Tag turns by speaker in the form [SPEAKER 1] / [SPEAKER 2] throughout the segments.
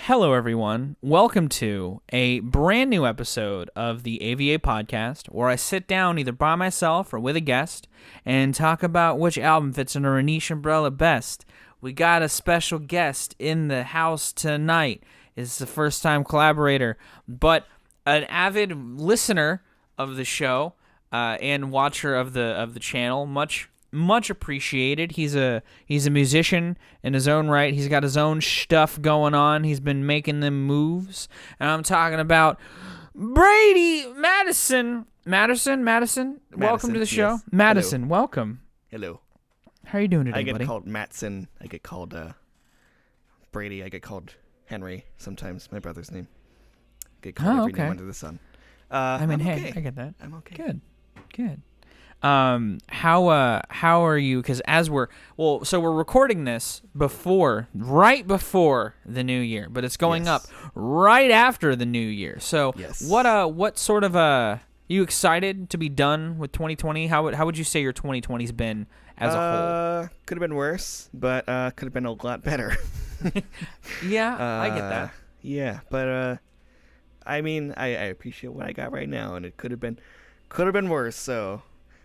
[SPEAKER 1] Hello, everyone. Welcome to a brand new episode of the AvA podcast, where I sit down either by myself or with a guest and talk about which album fits under a niche umbrella best. We got a special guest in the house tonight. It's the first-time collaborator, but an avid listener of the show and watcher of the channel. Much appreciated. He's a musician in his own right. He's got his own stuff going on. He's been making them moves. And I'm talking about Brady Matteson. Matteson. Welcome to the show.
[SPEAKER 2] Yes.
[SPEAKER 1] Madison,
[SPEAKER 2] Hello.
[SPEAKER 1] welcome.
[SPEAKER 2] Hello.
[SPEAKER 1] How are you doing today,
[SPEAKER 2] I get
[SPEAKER 1] buddy?
[SPEAKER 2] called Matteson. I get called Brady. I get called Henry sometimes. My brother's name. I get called every name under the sun.
[SPEAKER 1] hey,
[SPEAKER 2] okay.
[SPEAKER 1] I get that.
[SPEAKER 2] I'm okay.
[SPEAKER 1] Good. How are you? Because we're recording this right before the new year, but it's going up right after the new year. So
[SPEAKER 2] Yes.
[SPEAKER 1] what sort of you excited to be done with 2020? How would you say your 2020's been as a whole?
[SPEAKER 2] Could have been worse, but could have been a lot better.
[SPEAKER 1] Yeah, I get that.
[SPEAKER 2] Yeah, but I mean, I appreciate what I got right now, and it could have been worse. So.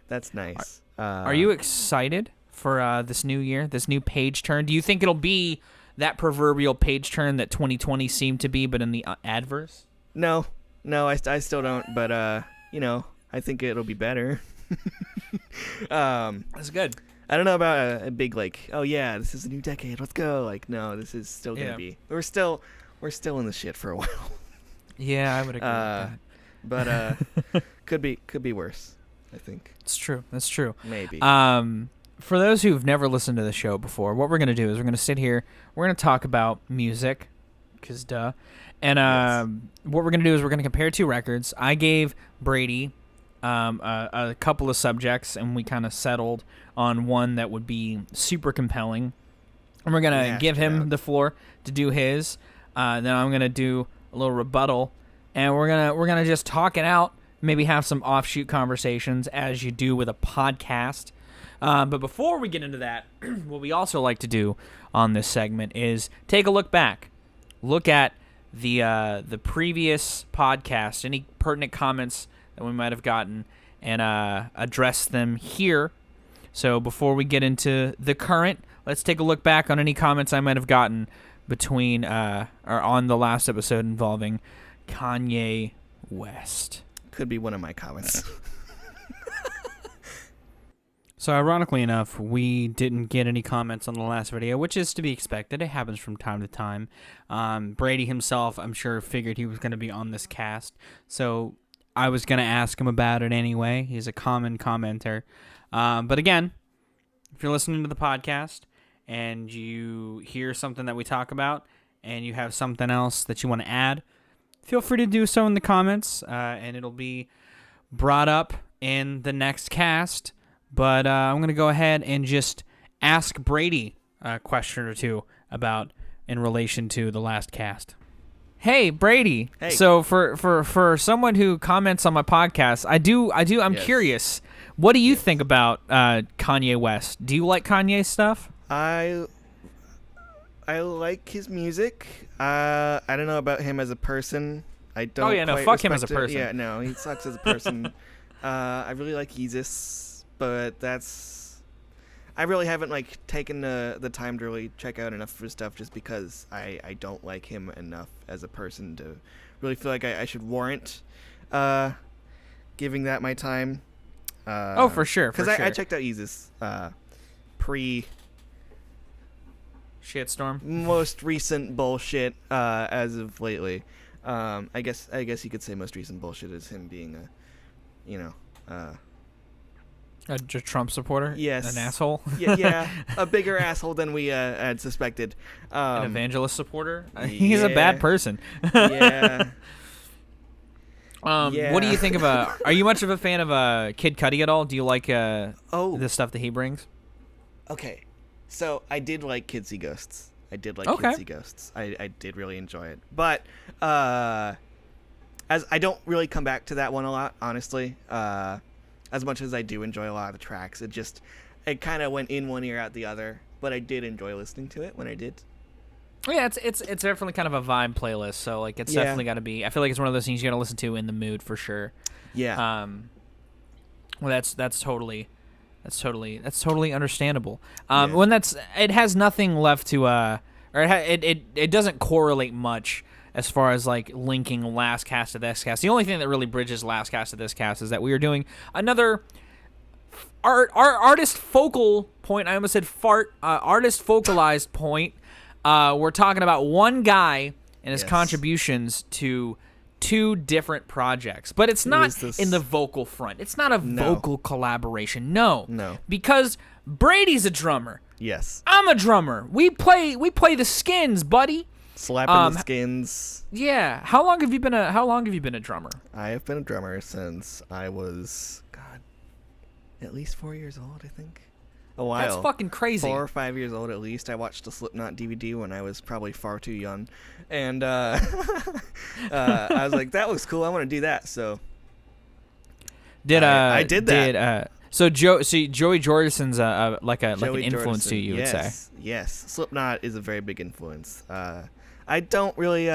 [SPEAKER 2] That's nice.
[SPEAKER 1] Are you excited for this new year, this new page turn? Do you think it'll be that proverbial page turn that 2020 seemed to be, but in the adverse?
[SPEAKER 2] No, I still don't. But I think it'll be better.
[SPEAKER 1] That's good.
[SPEAKER 2] I don't know about a big oh yeah, this is a new decade. Let's go. No, this is still gonna be. We're still in the shit for a while.
[SPEAKER 1] Yeah, I would agree with that.
[SPEAKER 2] But could be worse. I think
[SPEAKER 1] It's true. That's true.
[SPEAKER 2] maybe.
[SPEAKER 1] For those who've never listened to the show before, what we're going to do is we're going to sit here. We're going to talk about music, because duh. And what we're going to do is we're going to compare two records. I gave Brady a couple of subjects, and we kind of settled on one that would be super compelling. And we're going to give him the floor to do his. Then I'm going to do a little rebuttal, and we're gonna just talk it out. Maybe have some offshoot conversations as you do with a podcast. But before we get into that, what we also like to do on this segment is take a look back. Look at the previous podcast, any pertinent comments that we might have gotten, and address them here. So before we get into the current, let's take a look back on any comments I might have gotten between or on the last episode involving Kanye West.
[SPEAKER 2] Could be one of my comments.
[SPEAKER 1] So ironically enough, we didn't get any comments on the last video, which is to be expected. It happens from time to time. Brady himself, I'm sure, figured he was going to be on this cast, so I was going to ask him about it anyway. He's a common commenter. But again, if you're listening to the podcast and you hear something that we talk about and you have something else that you want to add, feel free to do so in the comments, and it'll be brought up in the next cast. But I'm going to go ahead and just ask Brady a question or two about in relation to the last cast. Hey, Brady.
[SPEAKER 2] Hey.
[SPEAKER 1] So for someone who comments on my podcast, I'm
[SPEAKER 2] Yes.
[SPEAKER 1] curious. What do you think about Kanye West? Do you like Kanye stuff?
[SPEAKER 2] I like his music. I don't know about him as a person. I don't.
[SPEAKER 1] Oh, yeah, no,
[SPEAKER 2] quite
[SPEAKER 1] fuck him as a
[SPEAKER 2] respect
[SPEAKER 1] person.
[SPEAKER 2] Yeah, no, he sucks as a person. I really like Yeezus, but I really haven't taken the time to really check out enough of his stuff, just because I don't like him enough as a person to really feel like I should warrant giving that my time.
[SPEAKER 1] For sure.
[SPEAKER 2] Because I checked out Yeezus pre.
[SPEAKER 1] Shitstorm.
[SPEAKER 2] Most recent bullshit as of lately. I guess you could say most recent bullshit is him being
[SPEAKER 1] A Trump supporter?
[SPEAKER 2] Yes.
[SPEAKER 1] An asshole?
[SPEAKER 2] yeah, a bigger asshole than we had suspected.
[SPEAKER 1] An evangelist supporter? He's a bad person.
[SPEAKER 2] Yeah.
[SPEAKER 1] What do you think of are you much of a fan of Kid Cudi at all? Do you like the stuff that he brings?
[SPEAKER 2] Okay. So I did like Kids See Ghosts. I did really enjoy it. But as I don't really come back to that one a lot, honestly. As much as I do enjoy a lot of the tracks, it kind of went in one ear out the other. But I did enjoy listening to it when I did.
[SPEAKER 1] Yeah, it's definitely kind of a vibe playlist. So like, it's definitely got to be. I feel like it's one of those things you got to listen to in the mood for sure.
[SPEAKER 2] Yeah.
[SPEAKER 1] Well, that's totally understandable. When it has nothing left to or it doesn't correlate much as far as like linking last cast to this cast. The only thing that really bridges last cast to this cast is that we are doing another artist focal point. I almost said fart. Artist focalized point. We're talking about one guy and his contributions to 2 different projects, but it's not in the vocal front. It's not a vocal collaboration. No, because Brady's a drummer.
[SPEAKER 2] Yes,
[SPEAKER 1] I'm a drummer. We play the skins, buddy.
[SPEAKER 2] Slapping the skins.
[SPEAKER 1] Yeah. How long have you been a drummer?
[SPEAKER 2] I have been a drummer since I was at least 4 years old, I think. A while.
[SPEAKER 1] That's fucking crazy.
[SPEAKER 2] 4 or 5 years old at least. I watched the Slipknot DVD when I was probably far too young, and I was like, "That looks cool. I want to do that." So I did that.
[SPEAKER 1] So Joey Jordison's like an influence
[SPEAKER 2] Jordison,
[SPEAKER 1] to you, would say?
[SPEAKER 2] Yes, Slipknot is a very big influence. I don't really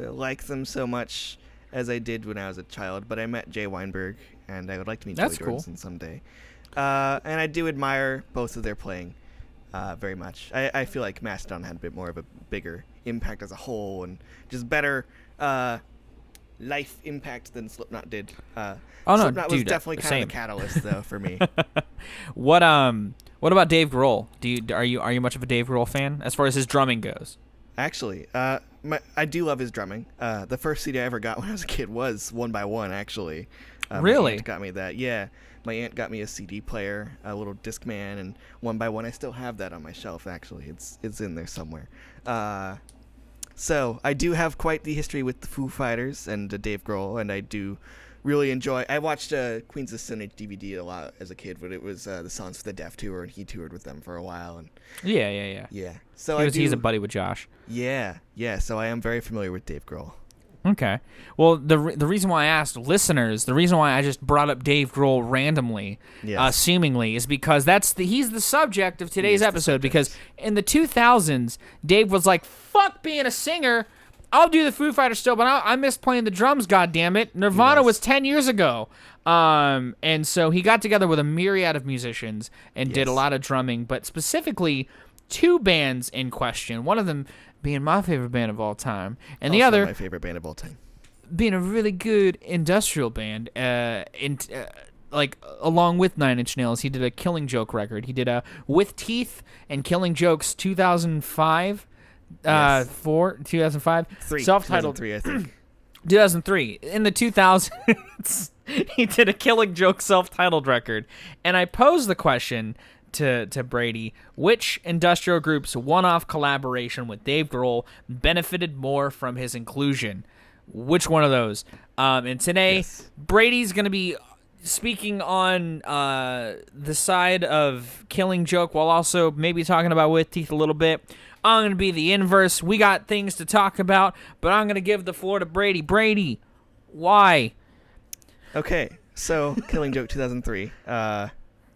[SPEAKER 2] like them so much as I did when I was a child, but I met Jay Weinberg, and I would like to meet Joey Jordison someday. And I do admire both of their playing very much. I feel like Matteson had a bit more of a bigger impact as a whole and just better life impact than Slipknot did. Slipknot was definitely kind of the catalyst, though, for me.
[SPEAKER 1] What about Dave Grohl? Are you much of a Dave Grohl fan as far as his drumming goes?
[SPEAKER 2] Actually, I do love his drumming. The first CD I ever got when I was a kid was One by One, actually.
[SPEAKER 1] Really?
[SPEAKER 2] My aunt got me that. Yeah. My aunt got me a CD player, a little Discman, and One by One. I still have that on my shelf, actually. It's in there somewhere. So I do have quite the history with the Foo Fighters and Dave Grohl, and I do really enjoy. I watched Queens of Stone Age DVD a lot as a kid, but it was the Songs for the Deaf tour, and he toured with them for a while. And
[SPEAKER 1] yeah.
[SPEAKER 2] So
[SPEAKER 1] he's a buddy with Josh.
[SPEAKER 2] Yeah. So I am very familiar with Dave Grohl.
[SPEAKER 1] Okay. Well, the reason why I asked listeners, the reason why I just brought up Dave Grohl randomly, seemingly, is because he's the subject of today's episode. Because in the 2000s, Dave was like, "Fuck being a singer, I'll do the Foo Fighters still, but I miss playing the drums. Goddammit, Nirvana was 10 years ago." And so he got together with a myriad of musicians and did a lot of drumming, but specifically 2 bands in question. One of them being my favorite band of all time, and the other
[SPEAKER 2] my favorite band of all time,
[SPEAKER 1] being a really good industrial band. Like along with 9 Inch Nails, he did a Killing Joke record. He did a With Teeth and Killing Jokes 2005, 2005, self-titled
[SPEAKER 2] 2003, I think.
[SPEAKER 1] 2003. In the 2000s, he did a Killing Joke self-titled record, and I posed the question to Brady, which industrial group's one-off collaboration with Dave Grohl benefited more from his inclusion? Which one of those? And today, Brady's going to be speaking on the side of Killing Joke while also maybe talking about With Teeth a little bit. I'm going to be the inverse. We got things to talk about, but I'm going to give the floor to Brady. Brady, why?
[SPEAKER 2] Okay, so Killing Joke 2003.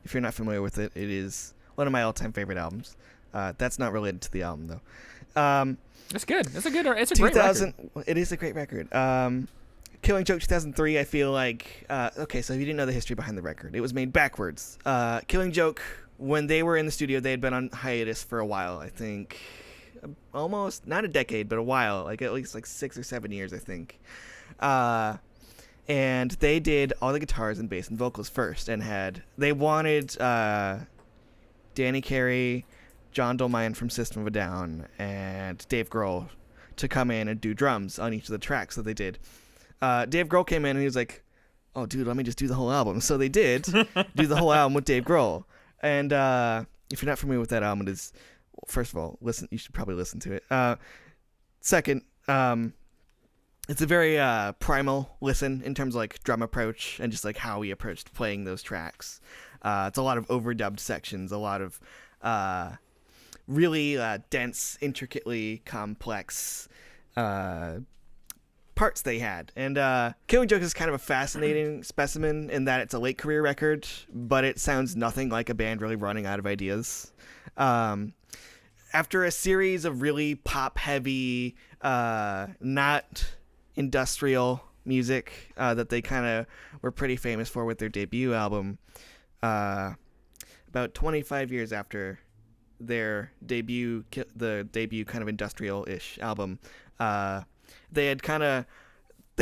[SPEAKER 2] If you're not familiar with it, it is one of my all-time favorite albums. That's not related to the album, though.
[SPEAKER 1] It's good. It's a great record.
[SPEAKER 2] It is a great record. Killing Joke 2003, I feel like... okay, so if you didn't know the history behind the record, it was made backwards. Killing Joke, when they were in the studio, they had been on hiatus for a while, I think. Almost, not a decade, but a while. Like at least 6 or 7 years, I think. And they did all the guitars and bass and vocals first, and they wanted Danny Carey, John Dolmayan from System of a Down, and Dave Grohl to come in and do drums on each of the tracks that they did. Dave Grohl came in and he was like, "Oh, dude, let me just do the whole album." So they did do the whole album with Dave Grohl. And if you're not familiar with that album, it is, first of all, you should probably listen to it. Second, it's a very primal listen in terms of like drum approach and just like how he approached playing those tracks. It's a lot of overdubbed sections, a lot of really dense, intricately complex parts they had. And Killing Joke is kind of a fascinating specimen in that it's a late career record, but it sounds nothing like a band really running out of ideas. after a series of really pop heavy, not industrial music that they kind of were pretty famous for with their debut album, about 25 years after their debut, the debut kind of industrial-ish album, they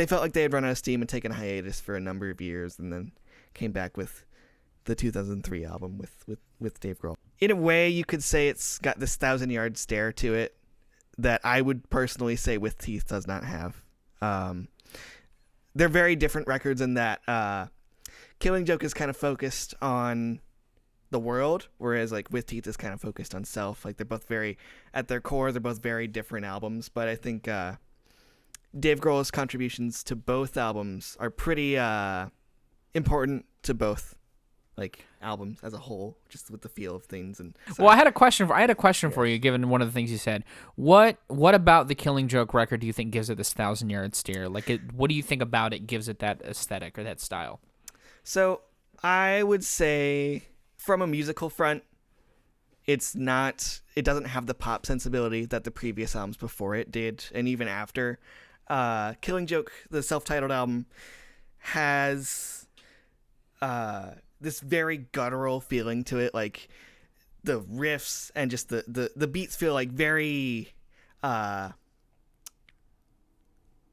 [SPEAKER 2] felt like they had run out of steam and taken a hiatus for a number of years, and then came back with the 2003 album with Dave Grohl. In a way, you could say it's got this 1,000-yard stare to it that I would personally say With Teeth does not have. They're very different records in that Killing Joke is kind of focused on the world, whereas like With Teeth is kind of focused on self. Like they're both very, at their core, they're both very different albums. But I think Dave Grohl's contributions to both albums are pretty important to both like albums as a whole, just with the feel of things. And so,
[SPEAKER 1] well, I had a question for you, given one of the things you said. What about the Killing Joke record do you think gives it this 1,000-yard stare? Like, what do you think about it gives it that aesthetic or that style?
[SPEAKER 2] So I would say, from a musical front, it doesn't have the pop sensibility that the previous albums before it did, and even after. Killing Joke, the self-titled album, has this very guttural feeling to it. Like the riffs and just the beats feel like very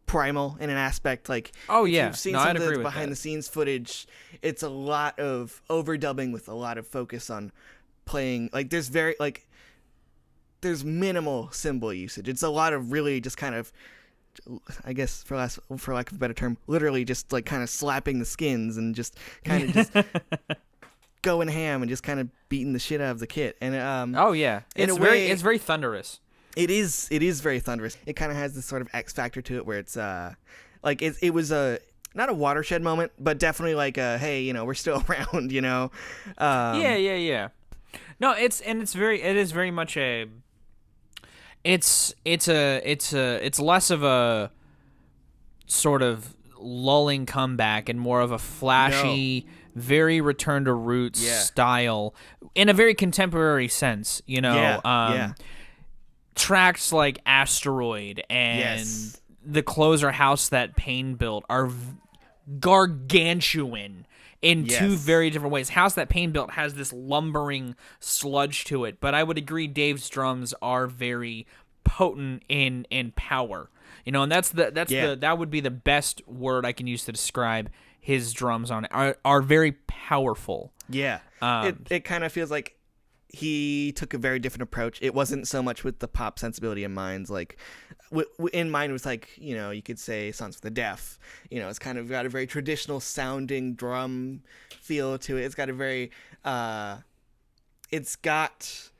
[SPEAKER 2] primal in an aspect. Like,
[SPEAKER 1] oh
[SPEAKER 2] if
[SPEAKER 1] yeah,
[SPEAKER 2] you've seen
[SPEAKER 1] no,
[SPEAKER 2] some
[SPEAKER 1] I'd
[SPEAKER 2] of
[SPEAKER 1] agree
[SPEAKER 2] the
[SPEAKER 1] with
[SPEAKER 2] behind
[SPEAKER 1] that.
[SPEAKER 2] the scenes footage, it's a lot of overdubbing with a lot of focus on playing. Like there's minimal cymbal usage. It's a lot of really just kind of, I guess for lack of a better term, literally just like kind of slapping the skins and just kind of just going ham and just kind of beating the shit out of the kit. And
[SPEAKER 1] oh yeah, it's very thunderous.
[SPEAKER 2] It is very thunderous. It kind of has this sort of X factor to it where it's like it was a not a watershed moment, but definitely like a, hey, we're still around,
[SPEAKER 1] Yeah. No, it is very much a. It's less of a sort of lulling comeback and more of a flashy, very return to roots style in a very contemporary sense. Tracks like Asteroid and the closer House That Pain Built are gargantuan in two very different ways. House That Pain Built has this lumbering sludge to it, but I would agree Dave's drums are very potent in power. And that would be the best word I can use to describe his drums on it. Are very powerful.
[SPEAKER 2] Yeah. It kind of feels like he took a very different approach. It wasn't so much with the pop sensibility in mind. Like in mind was like, you could say Songs for the Deaf. It's kind of got a very traditional sounding drum feel to it. It's got a very it's got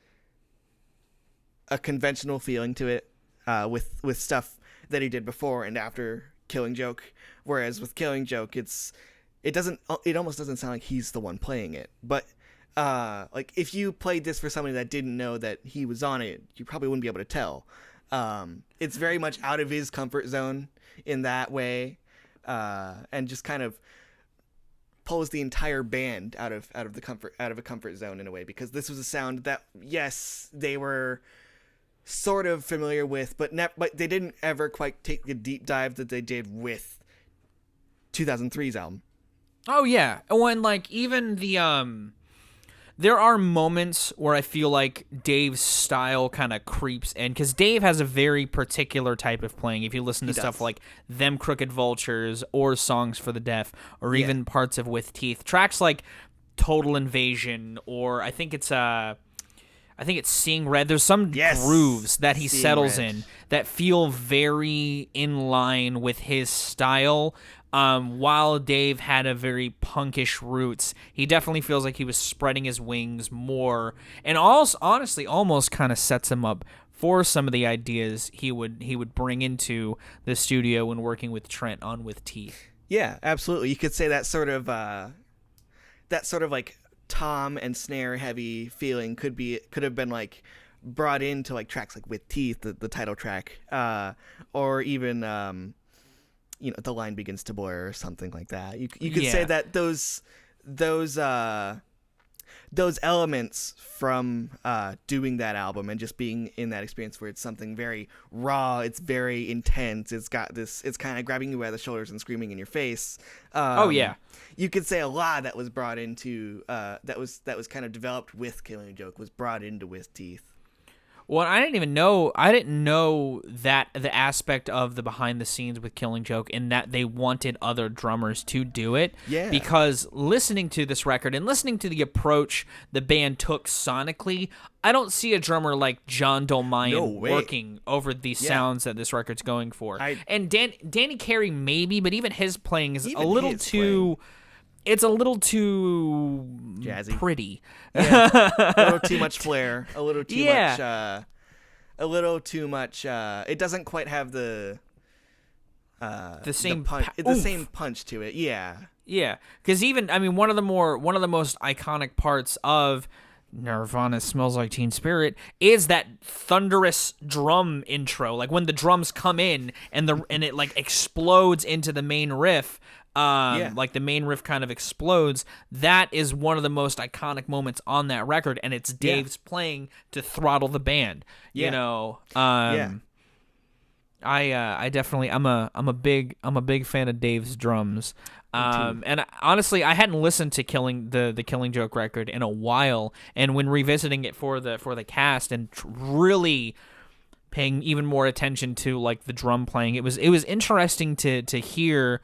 [SPEAKER 2] a conventional feeling to it with stuff that he did before and after Killing Joke. Whereas with Killing Joke, it almost doesn't sound like he's the one playing it. But like if you played this for somebody that didn't know that he was on it, you probably wouldn't be able to tell. It's very much out of his comfort zone in that way, and just kind of pulls the entire band out of a comfort zone in a way, because this was a sound that they were sort of familiar with, but they didn't ever quite take the deep dive that they did with 2003's album.
[SPEAKER 1] Oh yeah, when like even the there are moments where I feel like Dave's style kind of creeps in, because Dave has a very particular type of playing. If you listen to stuff like Them Crooked Vultures or Songs for the Deaf or even parts of With Teeth, tracks like Total Invasion, or I think it's Seeing Red. There's some grooves that he settles in that feel very in line with his style. While Dave had a very punkish roots, he definitely feels like he was spreading his wings more, and also honestly almost kind of sets him up for some of the ideas he would bring into the studio when working with Trent on With Teeth.
[SPEAKER 2] Yeah, absolutely. You could say that sort of like tom and snare heavy feeling could have been like brought into like tracks like With Teeth, the title track, or even The Line Begins to Blur or something like that. You could say that those those elements from doing that album and just being in that experience where it's something very raw, it's very intense, it's kind of grabbing you by the shoulders and screaming in your face.
[SPEAKER 1] Oh yeah,
[SPEAKER 2] you could say a lot that was brought into that was kind of developed with Killing Joke was brought into With Teeth.
[SPEAKER 1] Well, I didn't know that the aspect of the behind the scenes with Killing Joke and that they wanted other drummers to do it.
[SPEAKER 2] Yeah.
[SPEAKER 1] Because listening to this record and listening to the approach the band took sonically, I don't see a drummer like John Dolmayan working over these sounds that this record's going for. And Danny Carey maybe, but even his playing is a little too... It's a little too
[SPEAKER 2] jazzy,
[SPEAKER 1] pretty.
[SPEAKER 2] Yeah. A little too much flair. A little too much. A little too much. It doesn't quite have the same punch to it. Yeah.
[SPEAKER 1] Yeah, because one of the most iconic parts of Nirvana's "Smells Like Teen Spirit" is that thunderous drum intro, like when the drums come in and it like explodes into the main riff. Like the main riff kind of explodes. That is one of the most iconic moments on that record, and it's Dave's playing to throttle the band. You know, I definitely I'm a big fan of Dave's drums. And honestly, I hadn't listened to the Killing Joke record in a while, and when revisiting it for the cast and really paying even more attention to like the drum playing, it was interesting to hear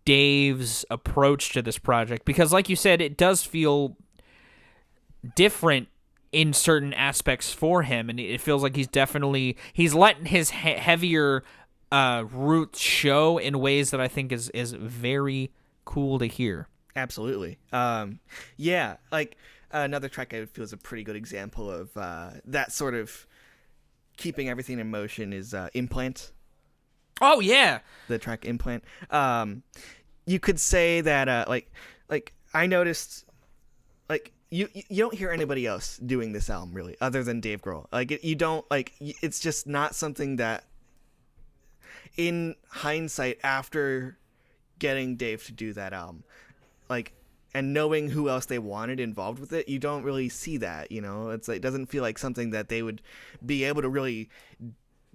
[SPEAKER 1] Dave's approach to this project, because like you said, it does feel different in certain aspects for him, and it feels like he's letting his heavier roots show in ways that I think is very cool to hear.
[SPEAKER 2] Absolutely. Like another track I feel is a pretty good example of that sort of keeping everything in motion is Implant.
[SPEAKER 1] Oh yeah,
[SPEAKER 2] the track Implant. You could say that like I noticed, like you don't hear anybody else doing this album really other than Dave Grohl. Like you don't, like, it's just not something that in hindsight, after getting Dave to do that album, like, and knowing who else they wanted involved with it, you don't really see that, you know? It's like, it doesn't feel like something that they would be able to really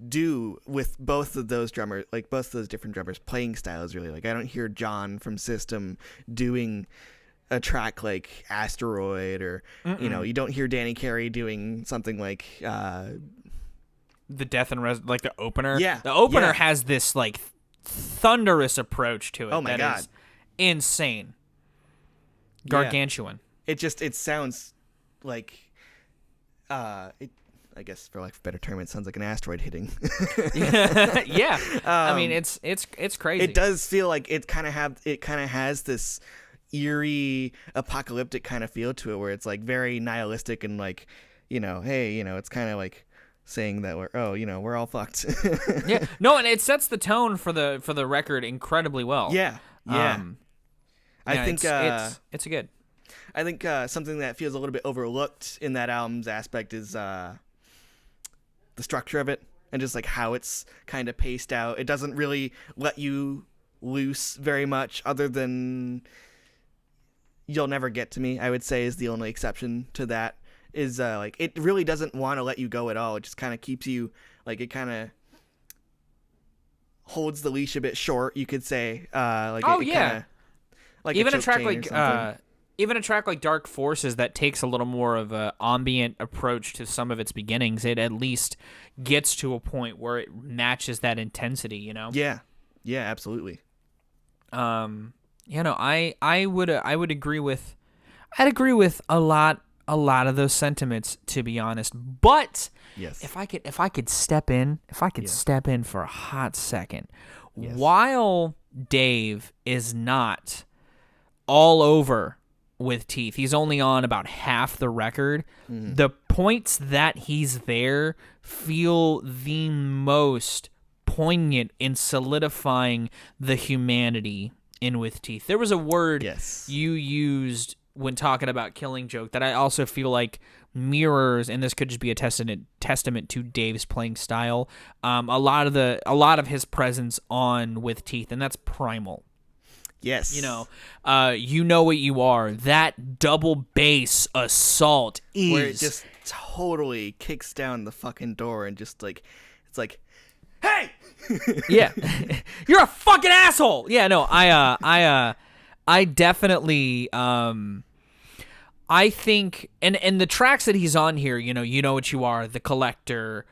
[SPEAKER 2] do with both of those drummers, like both of those different drummers' playing styles, really. Like, I don't hear John from System doing a track like Asteroid, or you know, you don't hear Danny Carey doing something like
[SPEAKER 1] the Death and like the opener.
[SPEAKER 2] Yeah,
[SPEAKER 1] the opener has this like thunderous approach to it.
[SPEAKER 2] Oh my god,
[SPEAKER 1] is insane, gargantuan.
[SPEAKER 2] It sounds like I guess, for lack of a better term, it sounds like an asteroid hitting.
[SPEAKER 1] Yeah. I mean, it's crazy.
[SPEAKER 2] It does feel like it kind of has this eerie, apocalyptic kind of feel to it, where it's like very nihilistic and like, you know, hey, you know, it's kind of like saying that we're all fucked.
[SPEAKER 1] Yeah. No, and it sets the tone for the record incredibly well.
[SPEAKER 2] Yeah. I think
[SPEAKER 1] it's good.
[SPEAKER 2] I think something that feels a little bit overlooked in that album's aspect is the structure of it, and just like how it's kind of paced out. It doesn't really let you loose very much, other than You'll Never Get to Me, I would say, is the only exception to that. Is like, it really doesn't want to let you go at all. It just kind of keeps you, like, it kind of holds the leash a bit short, you could say. Like, kinda, like
[SPEAKER 1] even
[SPEAKER 2] a
[SPEAKER 1] track like Dark Forces that takes a little more of a ambient approach to some of its beginnings, it at least gets to a point where it matches that intensity, you know?
[SPEAKER 2] Yeah, absolutely.
[SPEAKER 1] You know, I would agree with a lot of those sentiments, to be honest. But
[SPEAKER 2] yes,
[SPEAKER 1] if I could step in for a hot second,
[SPEAKER 2] yes.
[SPEAKER 1] While Dave is not all over With Teeth, he's only on about half the record.
[SPEAKER 2] Mm-hmm.
[SPEAKER 1] The points that he's there feel the most poignant in solidifying the humanity in With Teeth. There was a word you used when talking about Killing Joke that I also feel like mirrors, and this could just be a testament to Dave's playing style, a lot of his presence on With Teeth, and that's primal.
[SPEAKER 2] Yes.
[SPEAKER 1] You know what you are. That double bass assault is
[SPEAKER 2] where it just totally kicks down the fucking door and just like it's like, hey.
[SPEAKER 1] Yeah. You're a fucking asshole. Yeah, no, I definitely I think and the tracks that he's on here, you know what you are, The Collector,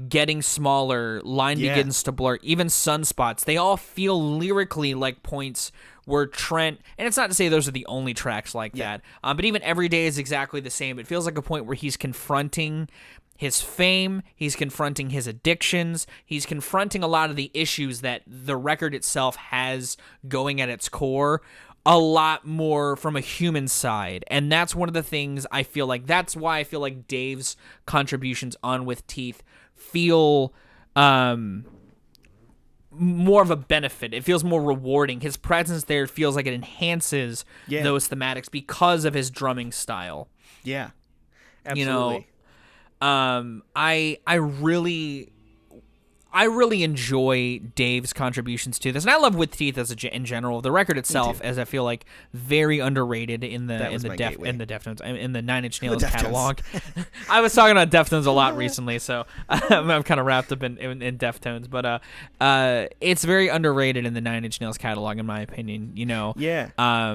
[SPEAKER 1] Getting Smaller, Line Begins to Blur, even Sunspots, they all feel lyrically like points where Trent, and it's not to say those are the only tracks like that, but even Every Day is exactly the same. It feels like a point where he's confronting his fame, he's confronting his addictions, he's confronting a lot of the issues that the record itself has going at its core, a lot more from a human side. And that's one of the things I feel like, that's why I feel like Dave's contributions on With Teeth feel more of a benefit. It feels more rewarding. His presence there feels like it enhances those thematics because of his drumming style.
[SPEAKER 2] Yeah, absolutely.
[SPEAKER 1] I really enjoy Dave's contributions to this, and I love With Teeth in general. The record itself, as I feel like, very underrated in the Deftones, in the Nine Inch Nails catalog. I was talking about Deftones a lot recently, so I'm kind of wrapped up in Deftones, but it's very underrated in the Nine Inch Nails catalog, in my opinion.
[SPEAKER 2] Yeah.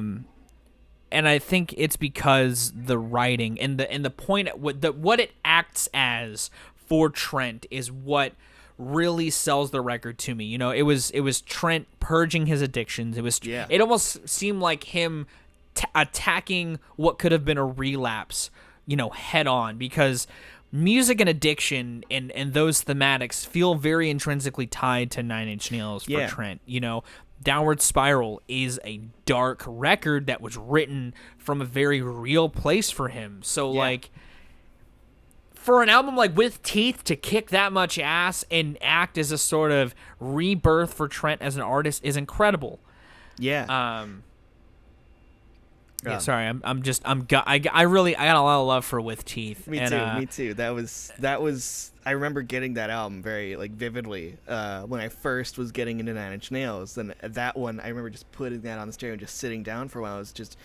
[SPEAKER 1] And I think it's because the writing and the point what it acts as for Trent is what really sells the record to me. It was Trent purging his addictions. It almost seemed like him attacking what could have been a relapse, head on, because music and addiction and those thematics feel very intrinsically tied to Nine Inch Nails for Trent. Downward Spiral is a dark record that was written from a very real place for him. So like, for an album like With Teeth to kick that much ass and act as a sort of rebirth for Trent as an artist is incredible. Yeah. Yeah, sorry, I got a lot of love for With Teeth.
[SPEAKER 2] Me too. That was. I remember getting that album very vividly when I first was getting into Nine Inch Nails. And that one, I remember just putting that on the stereo and just sitting down for a while. It was just,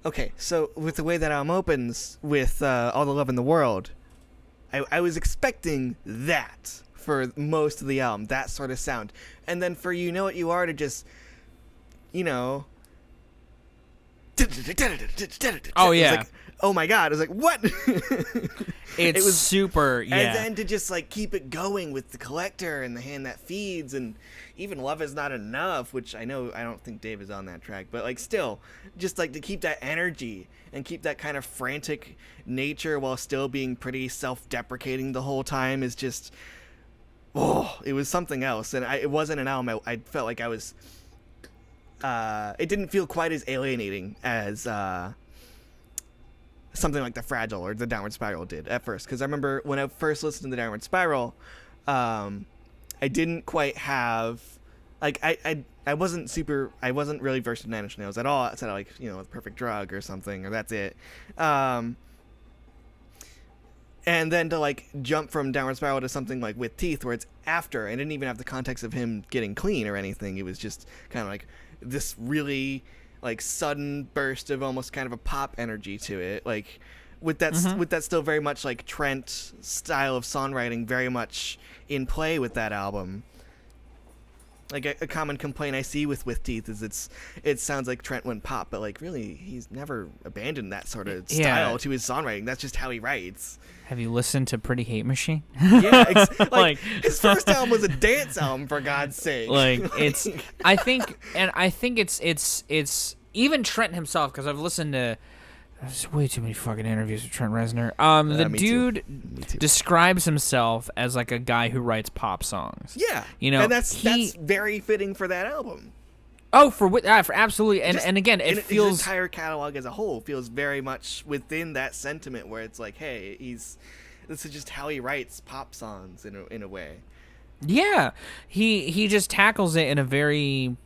[SPEAKER 2] okay. So with the way that album opens with All the Love in the World, I was expecting that for most of the album, that sort of sound, and then for You Know What You Are to just.
[SPEAKER 1] Oh yeah!
[SPEAKER 2] Like, oh my god! I was like, what?
[SPEAKER 1] It was super. Yeah.
[SPEAKER 2] And then to just keep it going with The Collector and The Hand That Feeds, and even Love Is Not Enough, which I don't think Dave is on that track, but still, just to keep that energy and keep that kind of frantic nature while still being pretty self-deprecating the whole time is just, it was something else. And it wasn't an album I felt like I was. It didn't feel quite as alienating as something like The Fragile or The Downward Spiral did at first. Because I remember when I first listened to The Downward Spiral, I didn't quite have I wasn't really versed in Nine Inch Nails at all. Outside of The Perfect Drug or something, or That's It. And then to jump from Downward Spiral to something like With Teeth, where it's after, and didn't even have the context of him getting clean or anything. It was just kind of this really sudden burst of almost kind of a pop energy to it, with that still very much Trent style of songwriting very much in play with that album. A common complaint I see with Teeth is it sounds like Trent went pop, but really he's never abandoned that sort of style to his songwriting. That's just how he writes.
[SPEAKER 1] Have you listened to Pretty Hate Machine?
[SPEAKER 2] Yeah, his first album was a dance album, for God's sake.
[SPEAKER 1] I think it's even Trent himself, because I've listened to there's way too many fucking interviews with Trent Reznor. The dude describes himself as a guy who writes pop songs.
[SPEAKER 2] Yeah, and that's very fitting for that album.
[SPEAKER 1] Oh, for absolutely, and again, it feels
[SPEAKER 2] his entire catalog as a whole feels very much within that sentiment where it's hey, this is just how he writes pop songs in a way.
[SPEAKER 1] Yeah, he just tackles it in a very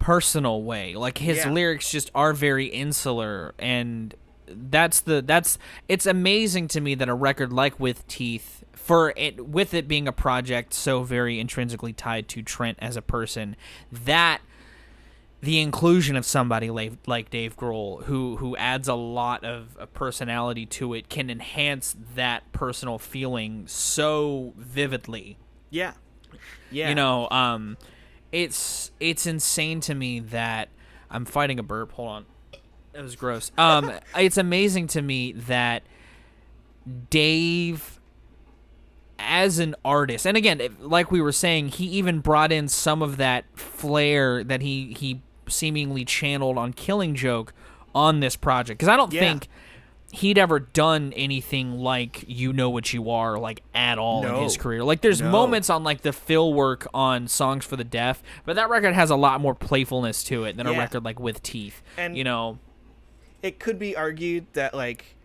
[SPEAKER 1] personal way. His lyrics just are very insular, and it's amazing to me that a record like With Teeth, with it being a project so very intrinsically tied to Trent as a person, that the inclusion of somebody like Dave Grohl, who adds a lot of personality to it, can enhance that personal feeling so vividly.
[SPEAKER 2] Yeah.
[SPEAKER 1] It's insane to me that I'm fighting a burp. Hold on. It was gross. It's amazing to me that Dave, as an artist, and again, like we were saying, he even brought in some of that flair that he seemingly channeled on Killing Joke on this project. Because I don't think he'd ever done anything like You Know What You Are, like, at all in his career. Like, there's moments on, like, the fill work on Songs for the Deaf, but that record has a lot more playfulness to it than a record like With Teeth. And,
[SPEAKER 2] it could be argued that, like,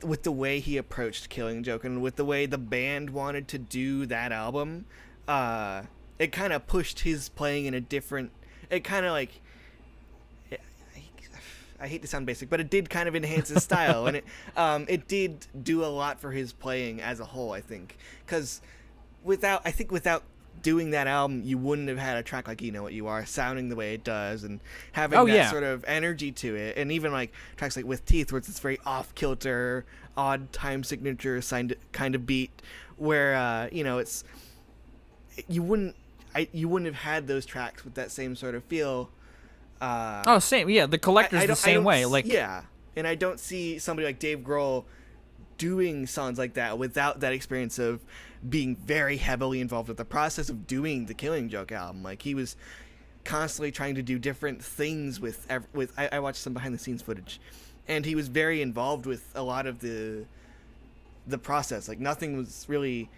[SPEAKER 2] with the way he approached Killing Joke and with the way the band wanted to do that album, it kind of pushed his playing in a different... It kind of, like... I hate to sound basic, but it did kind of enhance his style, and it did do a lot for his playing as a whole, I think. Because without doing that album, you wouldn't have had a track like You Know What You Are sounding the way it does and having that sort of energy to it. And even like tracks like With Teeth, where it's this very off-kilter, odd time signature kind of beat, where it's you wouldn't have had those tracks with that same sort of feel.
[SPEAKER 1] Same. Yeah, The Collector's the same way. Like,
[SPEAKER 2] yeah, and I don't see somebody like Dave Grohl doing songs like that without that experience of being very heavily involved with the process of doing the Killing Joke album. Like, he was constantly trying to do different things with. I watched some behind the scenes footage, and he was very involved with a lot of the process. Like, nothing was really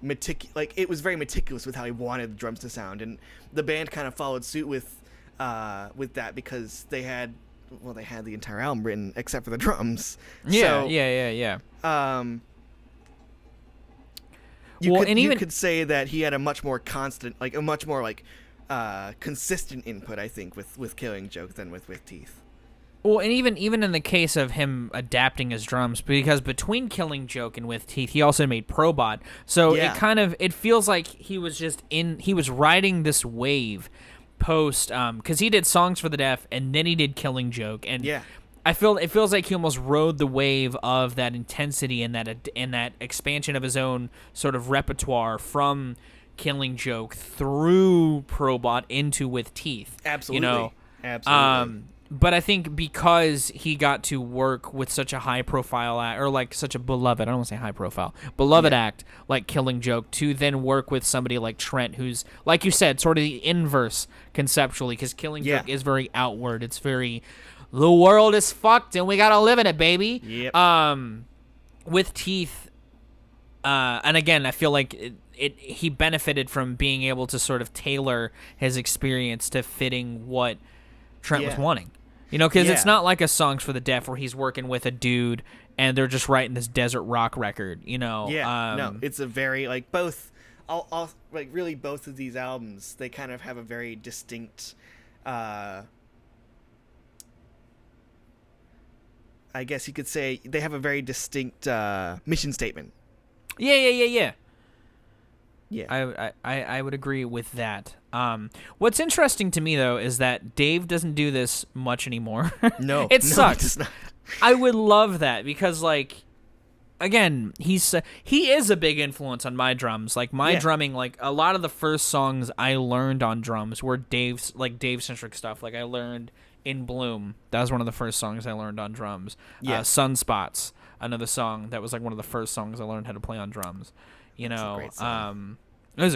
[SPEAKER 2] it was very meticulous with how he wanted the drums to sound, and the band kind of followed suit with that because they had the entire album written except for the drums.
[SPEAKER 1] Yeah.
[SPEAKER 2] You could say that he had a much more constant, like a much more consistent input, I think, with Killing Joke than with Teeth.
[SPEAKER 1] Well, and even in the case of him adapting his drums, because between Killing Joke and With Teeth, he also made Probot. So it feels like he was riding this wave post, because he did Songs for the Deaf and then he did Killing Joke, and it feels like he almost rode the wave of that intensity and that expansion of his own sort of repertoire from Killing Joke through Probot into With Teeth.
[SPEAKER 2] Absolutely.
[SPEAKER 1] But I think because he got to work with such a high-profile act, or like such a beloved, I don't want to say high-profile, beloved act like Killing Joke, to then work with somebody like Trent, who's, like you said, sort of the inverse conceptually, because Killing Joke is very outward. It's very, the world is fucked and we gotta live in it, baby.
[SPEAKER 2] Yep.
[SPEAKER 1] With Teeth, and again, I feel like he benefited from being able to sort of tailor his experience to fitting what Trent was wanting. Because it's not like a Songs for the Deaf where he's working with a dude and they're just writing this desert rock record,
[SPEAKER 2] no, it's a very, like, both, really both of these albums, they kind of have a very distinct, I guess you could say they have a very distinct mission statement.
[SPEAKER 1] Yeah. I would agree with that. What's interesting to me, though, is that Dave doesn't do this much anymore.
[SPEAKER 2] No.
[SPEAKER 1] It sucks.
[SPEAKER 2] It does not.
[SPEAKER 1] I would love that because, like, again, he is a big influence on my drums. Like, my drumming, like, a lot of the first songs I learned on drums were Dave-centric stuff. Like, I learned In Bloom. That was one of the first songs I learned on drums. Sunspots, another song that was, like, one of the first songs I learned how to play on drums.
[SPEAKER 2] It's a great song. They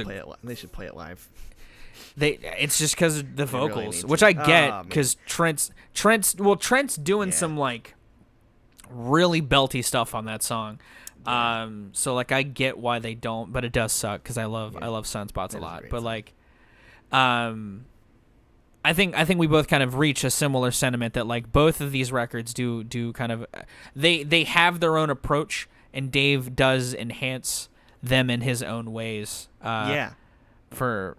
[SPEAKER 2] should play it live.
[SPEAKER 1] It's just because of the vocals,
[SPEAKER 2] really
[SPEAKER 1] which I get, because Trent's doing some, like, really belty stuff on that song. So, like, I get why they don't, but it does suck because I love Sunspots a lot. But, like, I think we both kind of reach a similar sentiment that, like, both of these records do kind of they have their own approach, and Dave does enhance them in his own ways. For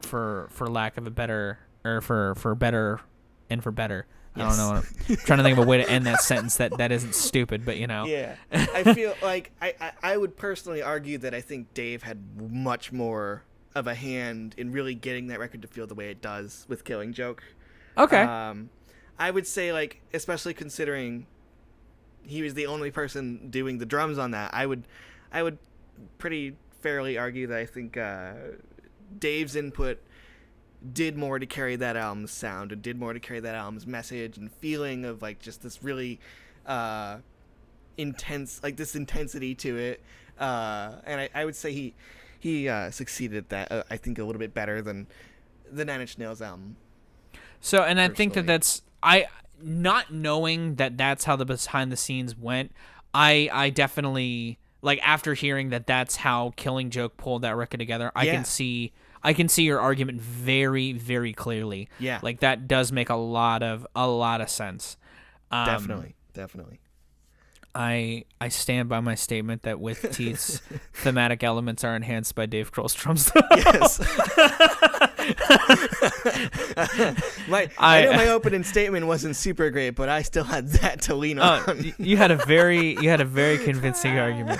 [SPEAKER 1] lack of a better, or for better and for better. I don't know. I'm trying to think of a way to end that sentence that isn't stupid, but
[SPEAKER 2] Yeah. I feel like I would personally argue that I think Dave had much more of a hand in really getting that record to feel the way it does with Killing Joke.
[SPEAKER 1] Okay.
[SPEAKER 2] I would say, like, especially considering he was the only person doing the drums on that, I would pretty fairly argue that I think Dave's input did more to carry that album's sound and did more to carry that album's message and feeling of, like, just this really intense, like, this intensity to it. And I would say he succeeded at that, I think, a little bit better than the Nine Inch Nails album.
[SPEAKER 1] So, and I think that's not knowing that that's how the behind the scenes went. I definitely, like, after hearing that that's how Killing Joke pulled that record together, I can see your argument very, very clearly.
[SPEAKER 2] Yeah,
[SPEAKER 1] like that does make a lot of sense.
[SPEAKER 2] Definitely.
[SPEAKER 1] I stand by my statement that With Teeth's thematic elements are enhanced by Dave Grohl's drums.
[SPEAKER 2] Yes. I know my opening statement wasn't super great, but I still had that to lean on.
[SPEAKER 1] You had a very convincing argument.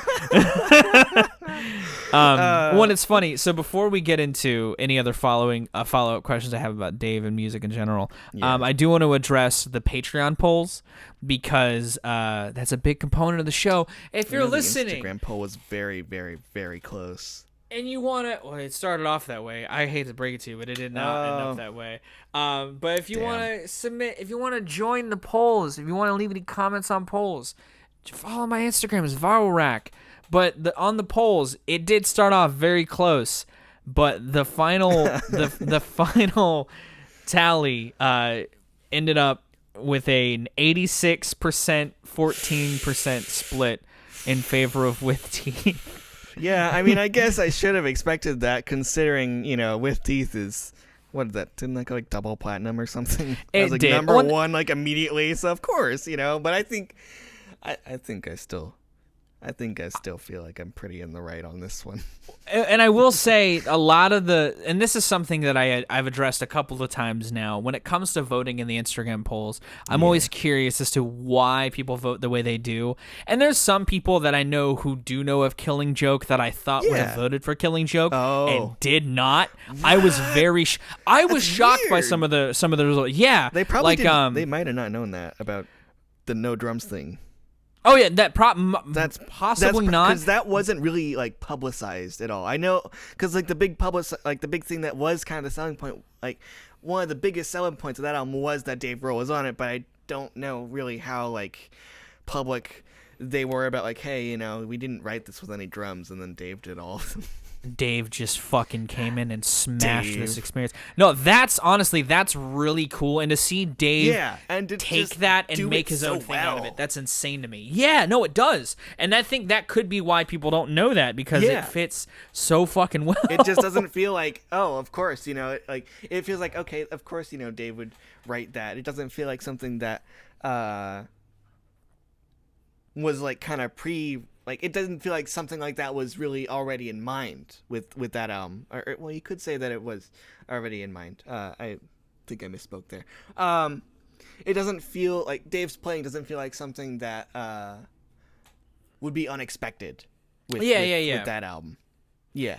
[SPEAKER 1] One, it's funny. So before we get into any other follow-up questions I have about Dave and music in general, I do want to address the Patreon polls because that's a big component of the show. If you're listening,
[SPEAKER 2] the Instagram poll was very, very, very close.
[SPEAKER 1] And you want to... Well, it started off that way. I hate to break it to you, but it did not end up that way. But if you want to submit... If you want to join the polls, if you want to leave any comments on polls, follow my Instagram. It's ViralRack. But on the polls, it did start off very close. But the final... the final tally ended up with an 86%, 14% split in favor of With Teeth.
[SPEAKER 2] Yeah, I mean, I guess I should have expected that, considering, With Teeth is, what is that? Didn't that go like double platinum or something?
[SPEAKER 1] It
[SPEAKER 2] was like
[SPEAKER 1] did.
[SPEAKER 2] number one, like immediately. So of course, but I think I still feel like I'm pretty in the right on this one.
[SPEAKER 1] And I will say a lot of and this is something that I've addressed a couple of times now. When it comes to voting in the Instagram polls, I'm always curious as to why people vote the way they do. And there's some people that I know who do know of Killing Joke that I thought would have voted for Killing Joke and did not. What? I was shocked by some of the results. Yeah,
[SPEAKER 2] they probably they might have not known that about the no drums thing.
[SPEAKER 1] Oh yeah, that's possibly not,
[SPEAKER 2] because that wasn't really like publicized at all. I know, because like the big thing that was kind of the selling point, like one of the biggest selling points of that album was that Dave Grohl was on it. But I don't know really how like public they were about, like, hey, we didn't write this with any drums, and then Dave did all of them.
[SPEAKER 1] Dave just fucking came in and smashed this experience. No, that's really cool. And to see Dave take that and make his own thing out of it, that's insane to me. Yeah, no, it does. And I think that could be why people don't know that, because it fits so fucking well.
[SPEAKER 2] It just doesn't feel like, oh, of course, like it feels like, okay, of course, Dave would write that. It doesn't feel like something that was like kind of like, it doesn't feel like something like that was really already in mind with that album. Or, well, you could say that it was already in mind. I think I misspoke there. It doesn't feel like Dave's playing doesn't feel like something that would be unexpected with that album. Yeah.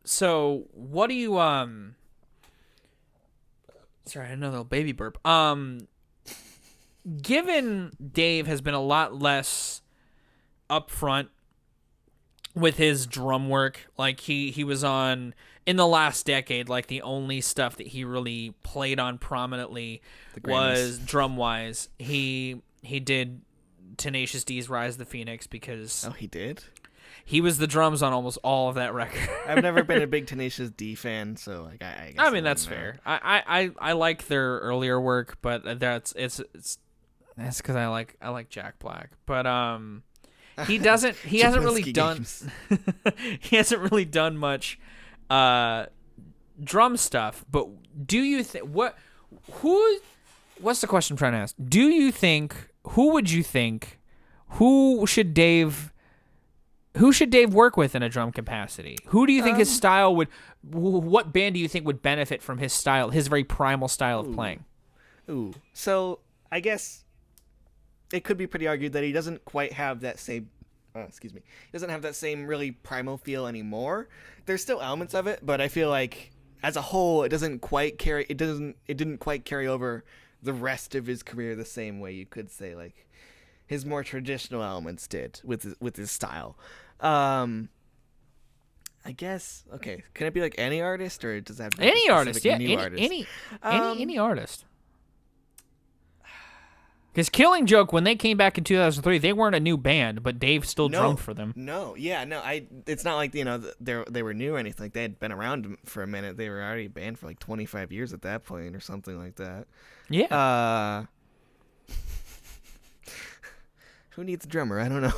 [SPEAKER 1] So what do you sorry, I had another little baby burp. Given Dave has been a lot less upfront with his drum work, like he was on in the last decade, like the only stuff that he really played on prominently was drum wise. He did Tenacious D's Rise of the Phoenix because
[SPEAKER 2] he did.
[SPEAKER 1] He was the drums on almost all of that record.
[SPEAKER 2] I've never been a big Tenacious D fan, so like I guess
[SPEAKER 1] I mean that's fair. I like their earlier work, but that's because I like Jack Black, but he hasn't really done he hasn't really done much drum stuff. But do you think what's the question I'm trying to ask? Who should Dave work with in a drum capacity? Who do you think his style what band do you think would benefit from his style, his very primal style of playing?
[SPEAKER 2] Ooh. So I guess it could be pretty argued that he doesn't quite have that same. Excuse me. He doesn't have that same really primal feel anymore. There's still elements of it, but I feel like as a whole, it didn't quite carry over the rest of his career the same way you could say like his more traditional elements did with his style. I guess okay. Can it be like any artist, or does that have to be
[SPEAKER 1] Any
[SPEAKER 2] a
[SPEAKER 1] artist? Yeah,
[SPEAKER 2] new artist?
[SPEAKER 1] any artist. Because Killing Joke, when they came back in 2003, they weren't a new band, but Dave still drummed for them.
[SPEAKER 2] It's not like they were new or anything. Like they had been around for a minute. They were already a band for like 25 years at that point, or something like that.
[SPEAKER 1] Yeah.
[SPEAKER 2] Who needs a drummer? I don't know.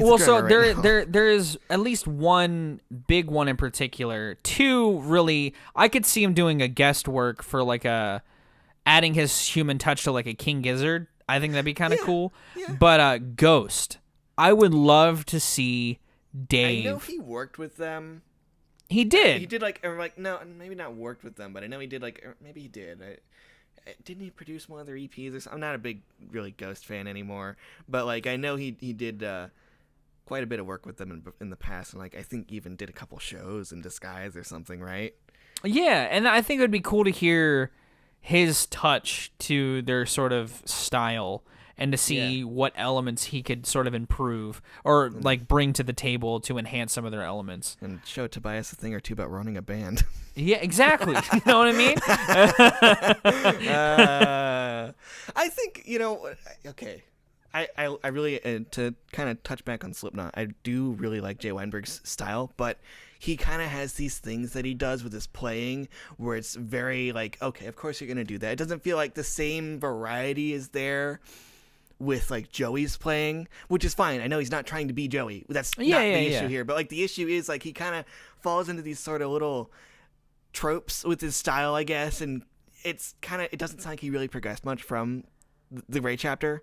[SPEAKER 1] Well, so there is at least one big one in particular. Two really, I could see him doing a guest work for like adding his human touch to like a King Gizzard. I think that'd be kind of cool. Yeah. But Ghost, I would love to see Dave.
[SPEAKER 2] I know he worked with them.
[SPEAKER 1] He did.
[SPEAKER 2] He did no, maybe not worked with them, but I know he did maybe he did. Didn't he produce one of their EPs or something? I'm not a big really Ghost fan anymore, but like I know he did quite a bit of work with them in the past, and like I think even did a couple shows in Disguise or something, right?
[SPEAKER 1] Yeah, and I think it would be cool to hear his touch to their sort of style and to see what elements he could sort of improve or like bring to the table to enhance some of their elements.
[SPEAKER 2] And show Tobias a thing or two about running a band.
[SPEAKER 1] Yeah, exactly. You know what I mean?
[SPEAKER 2] I think, okay. I really, to kind of touch back on Slipknot, I do really like Jay Weinberg's style, but he kind of has these things that he does with his playing where it's very like, okay, of course you're going to do that. It doesn't feel like the same variety is there with like Joey's playing, which is fine. I know he's not trying to be Joey. That's not the issue here. But like the issue is like he kind of falls into these sort of little tropes with his style, I guess, and it doesn't sound like he really progressed much from the Gray Chapter.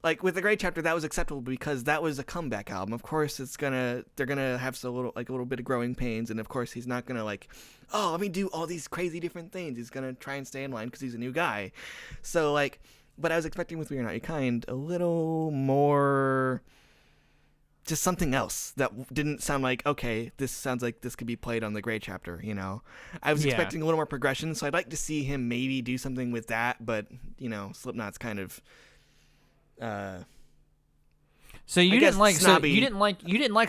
[SPEAKER 2] Like with the Gray Chapter, that was acceptable because that was a comeback album. Of course, they're gonna have a little bit of growing pains, and of course, he's not gonna like, oh, let me do all these crazy different things. He's gonna try and stay in line because he's a new guy. So like, but I was expecting with We Are Not Your Kind a little more, just something else that didn't sound like, okay, this sounds like this could be played on the Gray Chapter. I was expecting a little more progression, so I'd like to see him maybe do something with that. But Slipknot's kind of.
[SPEAKER 1] So you didn't like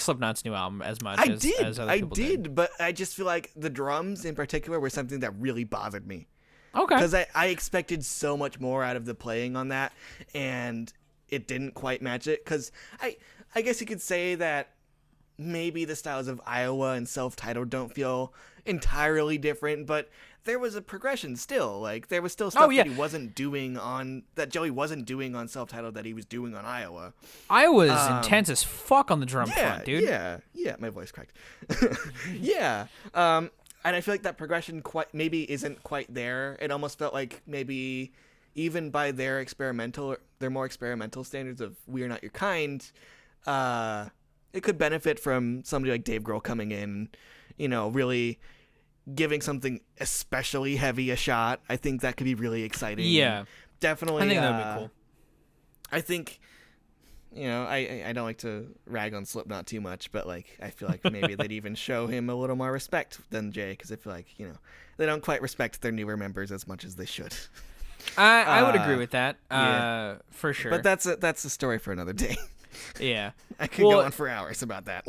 [SPEAKER 1] Slipknot's new album as much as other people did.
[SPEAKER 2] I did, but I just feel like the drums in particular were something that really bothered me.
[SPEAKER 1] Okay.
[SPEAKER 2] Because I expected so much more out of the playing on that, and it didn't quite match it. Because I guess you could say that maybe the styles of Iowa and Self-Titled don't feel entirely different, but there was a progression still. Like there was still stuff that he wasn't doing that Joey wasn't doing on Self-Titled that he was doing on Iowa.
[SPEAKER 1] Iowa's intense as fuck on the drum front, dude.
[SPEAKER 2] Yeah, my voice cracked. Yeah. And I feel like that progression maybe isn't quite there. It almost felt like maybe even by their more experimental standards of We Are Not Your Kind, it could benefit from somebody like Dave Grohl coming in, really giving something especially heavy a shot. I think that could be really exciting.
[SPEAKER 1] Yeah.
[SPEAKER 2] Definitely.
[SPEAKER 1] I think that would be cool.
[SPEAKER 2] I think, I don't like to rag on Slipknot too much, but like I feel like maybe they'd even show him a little more respect than Jay, because I feel like, they don't quite respect their newer members as much as they should.
[SPEAKER 1] I would agree with that, for sure.
[SPEAKER 2] But that's a story for another day.
[SPEAKER 1] Yeah.
[SPEAKER 2] I could go on for hours about that.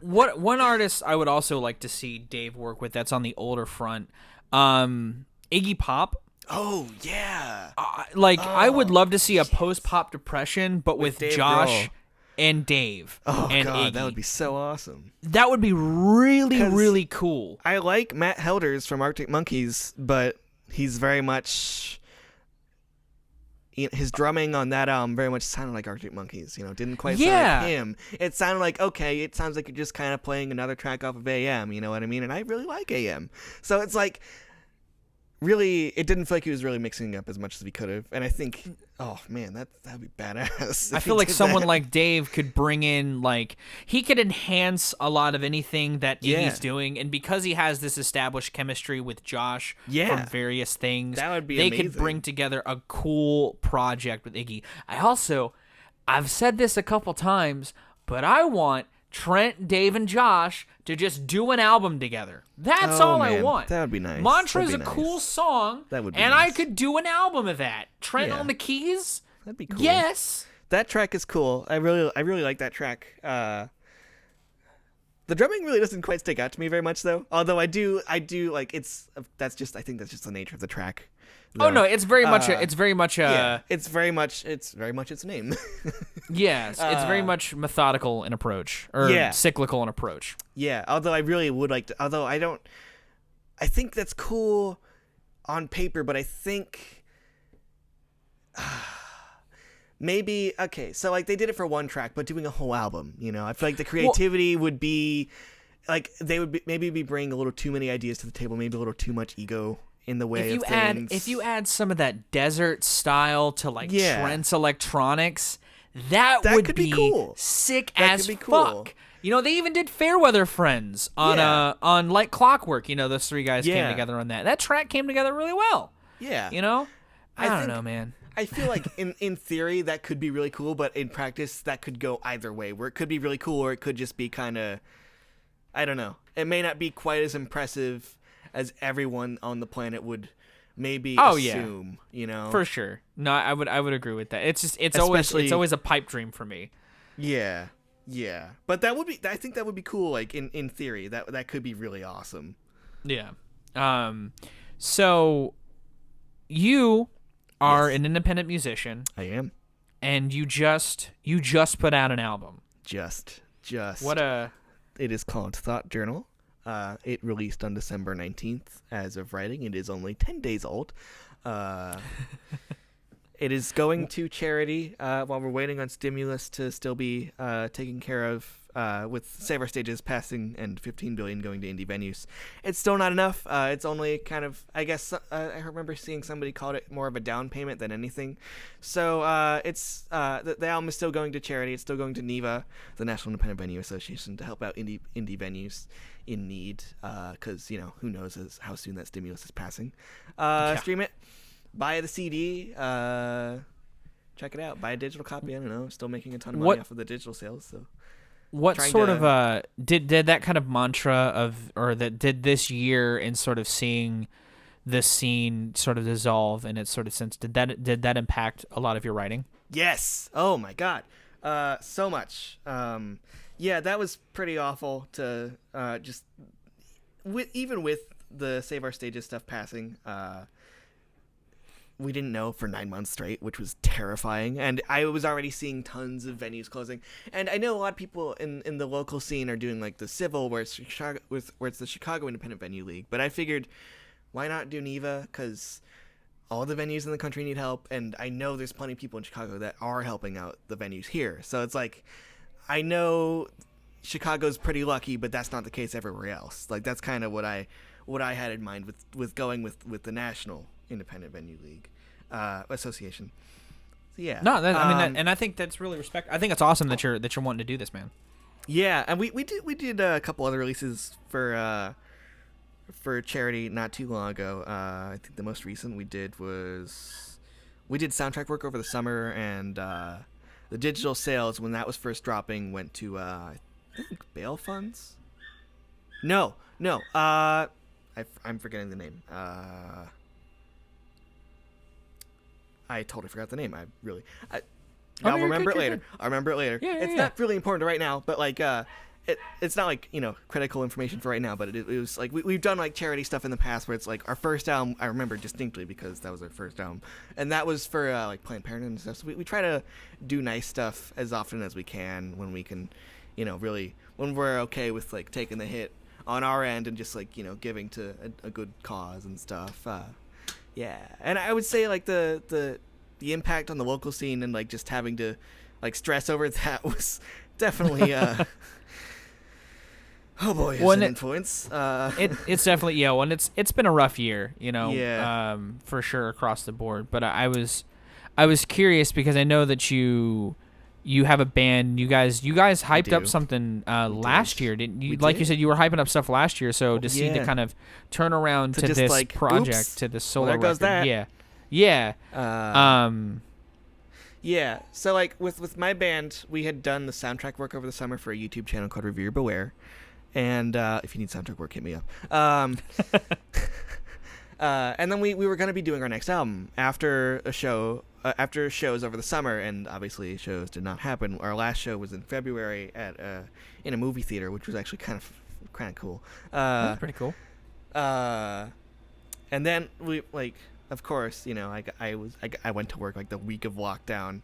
[SPEAKER 1] One artist I would also like to see Dave work with that's on the older front, Iggy Pop.
[SPEAKER 2] Oh, yeah.
[SPEAKER 1] I would love to see a post-pop depression, but with Josh
[SPEAKER 2] Grohl.
[SPEAKER 1] And Dave.
[SPEAKER 2] Oh,
[SPEAKER 1] and
[SPEAKER 2] God,
[SPEAKER 1] Iggy.
[SPEAKER 2] that would be so awesome.
[SPEAKER 1] That would be really, really cool.
[SPEAKER 2] I like Matt Helders from Arctic Monkeys, but he's very much... his drumming on that album very much sounded like Arctic Monkeys, didn't quite sound like him. It sounded like, okay, it sounds like you're just kind of playing another track off of AM, you know what I mean? And I really like AM. So it's like, really, it didn't feel like he was really mixing up as much as he could have. And I think, oh man, that'd be badass.
[SPEAKER 1] I feel like someone like Dave could bring in, like, he could enhance a lot of anything that Iggy's doing, and because he has this established chemistry with Josh from various things,
[SPEAKER 2] that would be
[SPEAKER 1] they
[SPEAKER 2] amazing.
[SPEAKER 1] could bring together a cool project with Iggy. I've said this a couple times, but I want Trent, Dave, and Josh to just do an album together. That's all I want.
[SPEAKER 2] That would be nice.
[SPEAKER 1] Mantra's a cool song,
[SPEAKER 2] that would be
[SPEAKER 1] and
[SPEAKER 2] nice.
[SPEAKER 1] I could do an album of that. Trent on the keys.
[SPEAKER 2] That'd be cool.
[SPEAKER 1] Yes.
[SPEAKER 2] That track is cool. I really like that track. The drumming really doesn't quite stick out to me very much, though. Although I do like I think that's just the nature of the track.
[SPEAKER 1] Oh no, it's very much it's very much
[SPEAKER 2] its name.
[SPEAKER 1] Yes, it's very much methodical in approach, or cyclical in approach.
[SPEAKER 2] Yeah, although I really would like to, I think that's cool on paper, but I think maybe, okay, so like they did it for one track, but doing a whole album, I feel like the creativity would be, like, they would maybe be bringing a little too many ideas to the table, maybe a little too much ego in the way of things.
[SPEAKER 1] If you add some of that desert style to like Trent's electronics, that would be cool. Sick as fuck. Cool. They even did Fairweather Friends on Like Clockwork. Those three guys came together on that. That track came together really well.
[SPEAKER 2] Yeah.
[SPEAKER 1] I don't know, man.
[SPEAKER 2] I feel like in theory that could be really cool, but in practice that could go either way, where it could be really cool or it could just be kind of, I don't know. It may not be quite as impressive as everyone on the planet would maybe assume,
[SPEAKER 1] For sure. No, I would agree with that. It's always a pipe dream for me.
[SPEAKER 2] Yeah. Yeah. But I think that would be cool, like in theory. That could be really awesome.
[SPEAKER 1] Yeah. So you are an independent musician.
[SPEAKER 2] I am.
[SPEAKER 1] And you just put out an album.
[SPEAKER 2] Just. It is called Thought Journal. It released on December 19th. As of writing, it is only 10 days old. It is going to charity while we're waiting on stimulus to still be taken care of, with Save Our Stages passing and $15 billion going to indie venues. It's still not enough. It's only kind of, I guess, I remember seeing somebody called it more of a down payment than anything. So the album is still going to charity. It's still going to NIVA, the National Independent Venue Association, to help out indie venues in need, because who knows how soon that stimulus is passing. Stream it, buy the CD, check it out, buy a digital copy. I don't know, still making a ton of money off of the digital sales. So
[SPEAKER 1] what sort of did that kind of mantra did this year in sort of seeing this scene sort of dissolve in its sort of sense, did that impact a lot of your writing?
[SPEAKER 2] Yes. Oh my god, so much. Yeah, that was pretty awful to just even with the Save Our Stages stuff passing. We didn't know for 9 months straight, which was terrifying. And I was already seeing tons of venues closing. And I know a lot of people in the local scene are doing like the Civil, where it's the Chicago Independent Venue League. But I figured, why not do NIVA? Because all the venues in the country need help, and I know there's plenty of people in Chicago that are helping out the venues here. So it's like, I know Chicago's pretty lucky, but that's not the case everywhere else. Like, that's kind of what I had in mind with going with the National Independent Venue League Association. So, yeah.
[SPEAKER 1] No, and I think that's really I think it's awesome that you're wanting to do this, man. Yeah,
[SPEAKER 2] and we did a couple other releases for charity not too long ago. I think the most recent we did soundtrack work over the summer, and the digital sales when that was first dropping went to I think bail funds. No. I'm forgetting the name. I totally forgot the name. I'll remember it later. I'll remember it later.
[SPEAKER 1] Yeah,
[SPEAKER 2] it's not really important right now, but like it's not like critical information for right now. But it was like we've done like charity stuff in the past where it's like our first album. I remember distinctly because that was our first album, and that was for like Planned Parenthood and stuff. So we try to do nice stuff as often as we can when we can, really when we're okay with like taking the hit on our end and just like giving to a good cause and stuff. Yeah, and I would say like the impact on the local scene and like just having to like stress over that was definitely Oh boy,
[SPEAKER 1] Well,
[SPEAKER 2] is
[SPEAKER 1] and
[SPEAKER 2] it influence?
[SPEAKER 1] it's definitely and it's been a rough year,
[SPEAKER 2] Yeah.
[SPEAKER 1] for sure across the board. But I was curious because I know that you have a band. You guys
[SPEAKER 2] We
[SPEAKER 1] hyped up
[SPEAKER 2] do.
[SPEAKER 1] something
[SPEAKER 2] We
[SPEAKER 1] last
[SPEAKER 2] did.
[SPEAKER 1] year, didn't you?
[SPEAKER 2] We
[SPEAKER 1] Like you said,
[SPEAKER 2] did.
[SPEAKER 1] you were hyping up stuff last year. So
[SPEAKER 2] Oh,
[SPEAKER 1] to see the
[SPEAKER 2] yeah.
[SPEAKER 1] kind of turnaround
[SPEAKER 2] To
[SPEAKER 1] to
[SPEAKER 2] just
[SPEAKER 1] this
[SPEAKER 2] like,
[SPEAKER 1] project,
[SPEAKER 2] oops.
[SPEAKER 1] to this
[SPEAKER 2] Well,
[SPEAKER 1] solo
[SPEAKER 2] there goes
[SPEAKER 1] record,
[SPEAKER 2] that.
[SPEAKER 1] yeah.
[SPEAKER 2] Uh,
[SPEAKER 1] Um,
[SPEAKER 2] yeah. So like with my band, we had done the soundtrack work over the summer for a YouTube channel called Revere Beware. And if you need soundtrack work, hit me up. And then we were going to be doing our next album after a show, after shows over the summer, and obviously shows did not happen. Our last show was in February at in a movie theater, which was actually kind of cool.
[SPEAKER 1] that's pretty cool.
[SPEAKER 2] And then we like, of course, I went to work like the week of lockdown,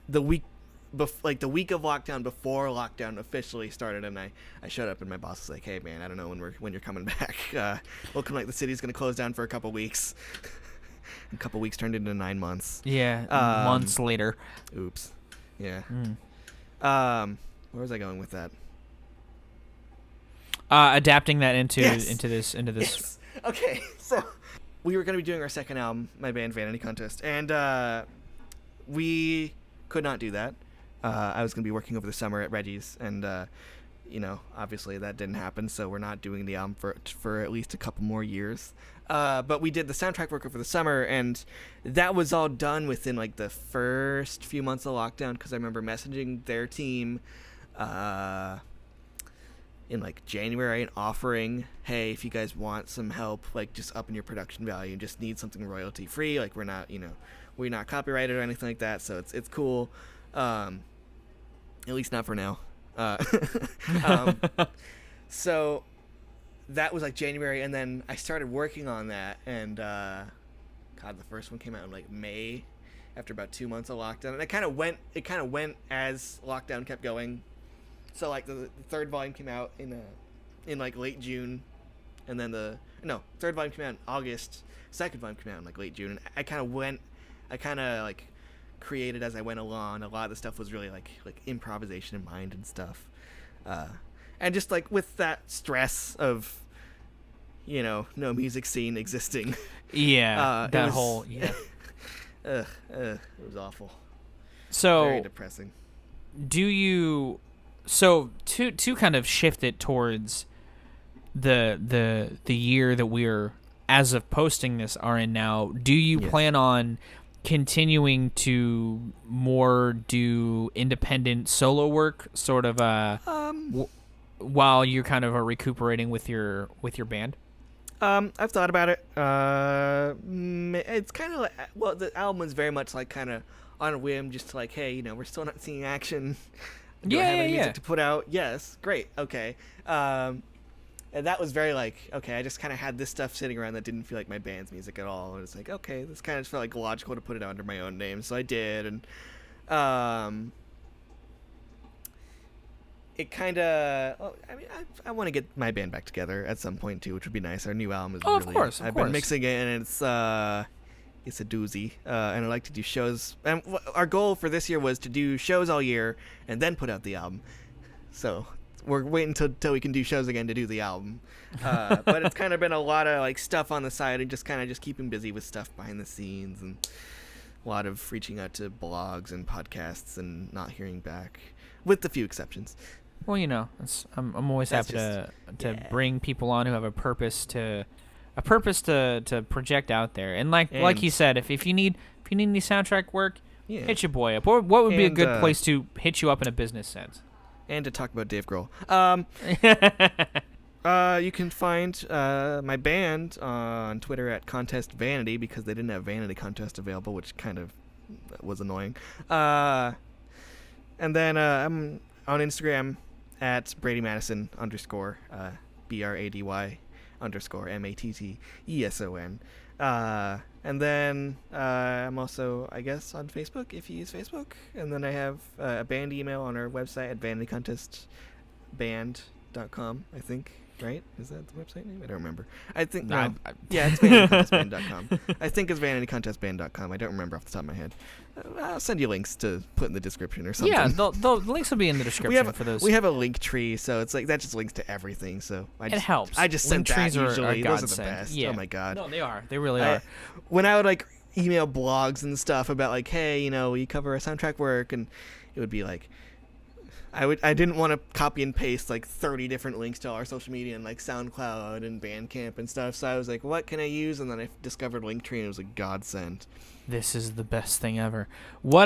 [SPEAKER 2] the week. The week of lockdown before lockdown officially started, and I showed up and my boss was like, "Hey man, I don't know when you're coming back. Looking like the city's gonna close down for a couple weeks." A couple weeks turned into 9 months.
[SPEAKER 1] Yeah, months later.
[SPEAKER 2] Oops. Yeah.
[SPEAKER 1] Mm.
[SPEAKER 2] Where was I going with that?
[SPEAKER 1] Adapting that into
[SPEAKER 2] Yes.
[SPEAKER 1] this.
[SPEAKER 2] Yes. Okay, so we were gonna be doing our second album, my band Vanity Contest, and we could not do that. I was going to be working over the summer at Reggie's, and obviously that didn't happen. So we're not doing the album for at least a couple more years. But we did the soundtrack work over the summer, and that was all done within like the first few months of lockdown. Because I remember messaging their team in like January and offering, "Hey, if you guys want some help, like just upping your production value, and just need something royalty free. Like we're not copyrighted or anything like that, so it's cool." At least not for now. So that was like January, and then I started working on that, and the first one came out in like May, after about 2 months of lockdown, and it kind of went as lockdown kept going. So like the third volume came out in like late June, and then third volume came out in August. Second volume came out in like late June, and I kind of like created as I went along. A lot of the stuff was really like improvisation in mind and stuff, and just like with that stress of no music scene existing.
[SPEAKER 1] Yeah, it
[SPEAKER 2] was awful.
[SPEAKER 1] So
[SPEAKER 2] Very depressing.
[SPEAKER 1] do you to kind of shift it towards the year that we're, as of posting this, are in now, do you
[SPEAKER 2] Yes.
[SPEAKER 1] plan on continuing to more do independent solo work, sort of while you're kind of recuperating with your band?
[SPEAKER 2] I've thought about it. It's kind of like, the album is very much like kind of on a whim, just like, hey, we're still not seeing action. Do I have any music to put out? Yes, great, okay. And that was very like, okay, I just kind of had this stuff sitting around that didn't feel like my band's music at all. And it's like, okay, this kind of felt like logical to put it under my own name, so I did. And it kind of, I want to get my band back together at some point too, which would be nice. Our new album is
[SPEAKER 1] Of course.
[SPEAKER 2] I've been mixing it, and it's a doozy. And I like to do shows. And our goal for this year was to do shows all year and then put out the album. So we're waiting till we can do shows again to do the album. But it's kind of been a lot of like stuff on the side, and just keeping busy with stuff behind the scenes, and a lot of reaching out to blogs and podcasts and not hearing back, with a few exceptions.
[SPEAKER 1] Well, I'm always happy to bring people on who have a purpose to project out there. And like you said, if you need any soundtrack work, hit your boy up. Or what would be a good place to hit you up in a business sense?
[SPEAKER 2] And to talk about Dave Grohl. You can find my band on Twitter at Contest Vanity, because they didn't have Vanity Contest available, which kind of was annoying. And then I'm on Instagram at Brady Matteson _ BRADY _MATTESON. And then I'm also, I guess, on Facebook, if you use Facebook. And then I have a band email on our website at vanitycontestband.com, I think. right? Is that the website name? I don't remember. I think
[SPEAKER 1] Nah,
[SPEAKER 2] no. Yeah, it's vanitycontestband.com. I think it's vanitycontestband.com. I don't remember off the top of my head. I'll send you links to put in the description or something.
[SPEAKER 1] Yeah, the links will be in the description for those.
[SPEAKER 2] We have a link tree, so it's like that just links to everything. So
[SPEAKER 1] it helps.
[SPEAKER 2] I just send
[SPEAKER 1] link
[SPEAKER 2] that
[SPEAKER 1] trees
[SPEAKER 2] usually.
[SPEAKER 1] Are
[SPEAKER 2] Those are the
[SPEAKER 1] godsend.
[SPEAKER 2] best.
[SPEAKER 1] Yeah.
[SPEAKER 2] Oh my god.
[SPEAKER 1] No, they are. They really are.
[SPEAKER 2] When I would like email blogs and stuff about like, hey, you cover our soundtrack work, and it would be like, I didn't want to copy and paste like 30 different links to all our social media and like SoundCloud and Bandcamp and stuff. So I was like, what can I use? And then I discovered Linktree, and it was a godsend.
[SPEAKER 1] This is the best thing ever. What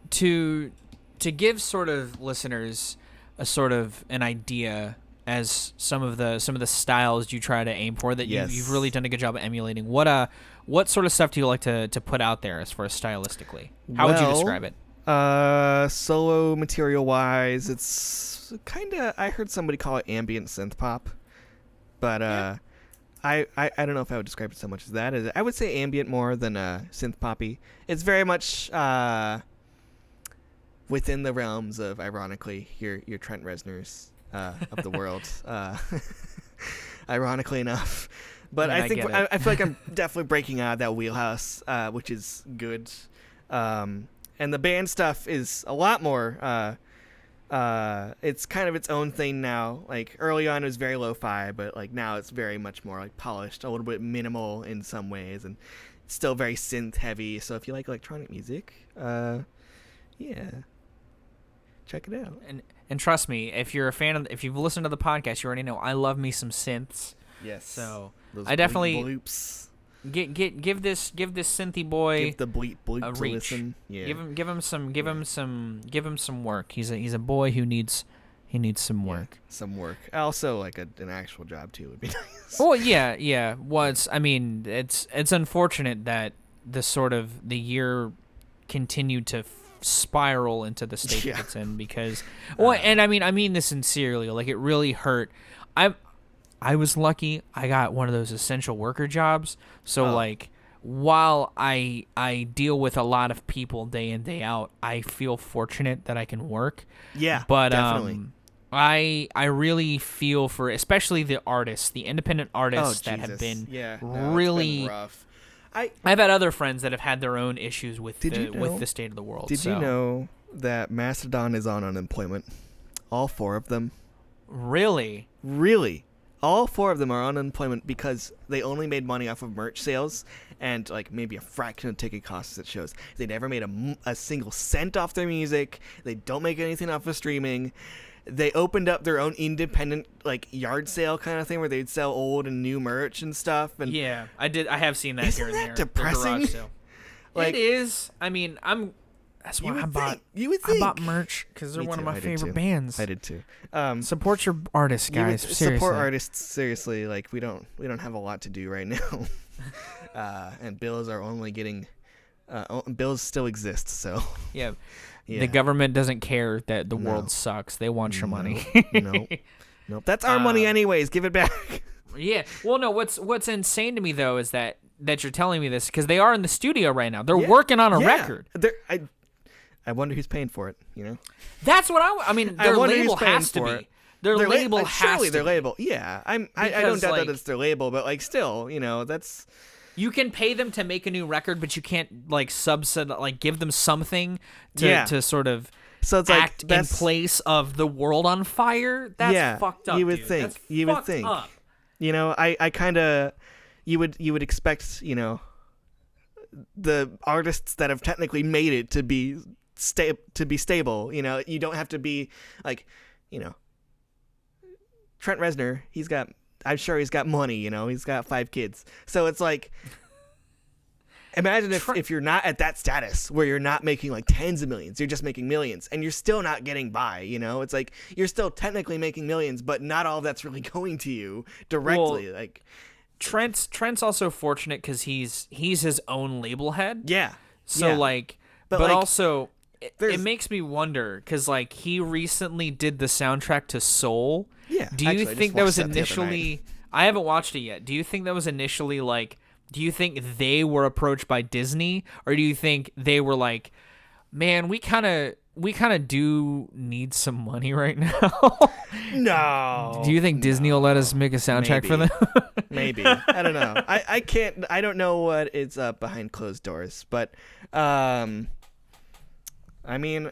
[SPEAKER 1] to give sort of listeners a sort of an idea as some of the styles you try to aim for that you've really done a good job of emulating. What sort of stuff do you like to put out there as far as stylistically? How would you describe it?
[SPEAKER 2] Solo material wise, it's kind of, I heard somebody call it ambient synth pop, but I don't know if I would describe it so much as that. I would say ambient more than synth poppy. It's very much within the realms of, ironically, your Trent Reznor's of the world. Ironically enough, but I think I feel like I'm definitely breaking out of that wheelhouse, which is good. And the band stuff is a lot more, it's kind of its own thing now. Like, early on it was very lo-fi, but like now it's very much more like polished, a little bit minimal in some ways, and it's still very synth heavy. So if you like electronic music, yeah, check it out.
[SPEAKER 1] And trust me, if you're a fan if you've listened to the podcast, you already know I love me some synths.
[SPEAKER 2] Yes.
[SPEAKER 1] So
[SPEAKER 2] those
[SPEAKER 1] I definitely
[SPEAKER 2] bloops.
[SPEAKER 1] Give this synthy boy
[SPEAKER 2] Give the bleep
[SPEAKER 1] a
[SPEAKER 2] to
[SPEAKER 1] reach.
[SPEAKER 2] listen. Yeah.
[SPEAKER 1] Give him some work. He's a boy who needs some work.
[SPEAKER 2] Yeah, some work. Also, like an actual job too would be nice.
[SPEAKER 1] Well, yeah. It's unfortunate that the year continued to spiral into the state that it's in, because and I mean this sincerely. Like, it really hurt. I was lucky. I got one of those essential worker jobs. So like, while I deal with a lot of people day in, day out, I feel fortunate that I can work.
[SPEAKER 2] Yeah,
[SPEAKER 1] but
[SPEAKER 2] definitely.
[SPEAKER 1] I really feel for especially the artists, the independent artists that have been really
[SPEAKER 2] it's been rough.
[SPEAKER 1] I've had other friends that have had their own issues with the state of the world.
[SPEAKER 2] Did you know that Mastodon is on unemployment? All 4 of them.
[SPEAKER 1] Really?
[SPEAKER 2] Really? All 4 of them are on unemployment because they only made money off of merch sales and like maybe a fraction of ticket costs at shows. They never made a single cent off their music. They don't make anything off of streaming. They opened up their own independent like yard sale kind of thing where they'd sell old and new merch and stuff. And
[SPEAKER 1] yeah, I have seen that here and there.
[SPEAKER 2] Isn't that depressing?
[SPEAKER 1] Like, it is. I mean, that's why I bought merch, because they're one of my favorite bands.
[SPEAKER 2] I did too.
[SPEAKER 1] Support your artists, guys. Seriously.
[SPEAKER 2] Support artists, seriously. Like, we don't have a lot to do right now, and bills are only getting. Bills still exist, so.
[SPEAKER 1] Yeah. The government doesn't care that the world sucks. They want your money.
[SPEAKER 2] Nope. That's our money, anyways. Give it back.
[SPEAKER 1] Yeah. Well, no. What's insane to me though is that you're telling me this, because they are in the studio right now. They're working on a record.
[SPEAKER 2] I wonder who's paying for it.
[SPEAKER 1] That's what I mean. Their label has to be. Their label has
[SPEAKER 2] surely
[SPEAKER 1] to
[SPEAKER 2] their
[SPEAKER 1] be.
[SPEAKER 2] label. Yeah, I don't doubt that it's their label, but like still, that's.
[SPEAKER 1] You can pay them to make a new record, but you can't like give them something to sort of act in place of the world on fire. That's fucked up.
[SPEAKER 2] You would think. You would think.
[SPEAKER 1] Up.
[SPEAKER 2] I kind of. You would expect the artists that have technically made it to be stable. You don't have to be like Trent Reznor. I'm sure he's got money. He's got 5 kids. So it's like, imagine if you're not at that status where you're not making like tens of millions, you're just making millions, and you're still not getting by. It's like you're still technically making millions, but not all of that's really going to you directly.
[SPEAKER 1] Well, Trent's also fortunate because he's his own label head.
[SPEAKER 2] Yeah.
[SPEAKER 1] So but also it makes me wonder, because like he recently did the soundtrack to Soul.
[SPEAKER 2] Yeah.
[SPEAKER 1] Do you think that was initially? I haven't watched it yet. Do you think that was initially like? Do you think they were approached by Disney, or do you think they were like, man, we kind of we kind of do need some money right now.
[SPEAKER 2] No.
[SPEAKER 1] Do you think Disney will let us make a soundtrack for them?
[SPEAKER 2] Maybe. I don't know. I can't. I don't know what is up behind closed doors, but I mean,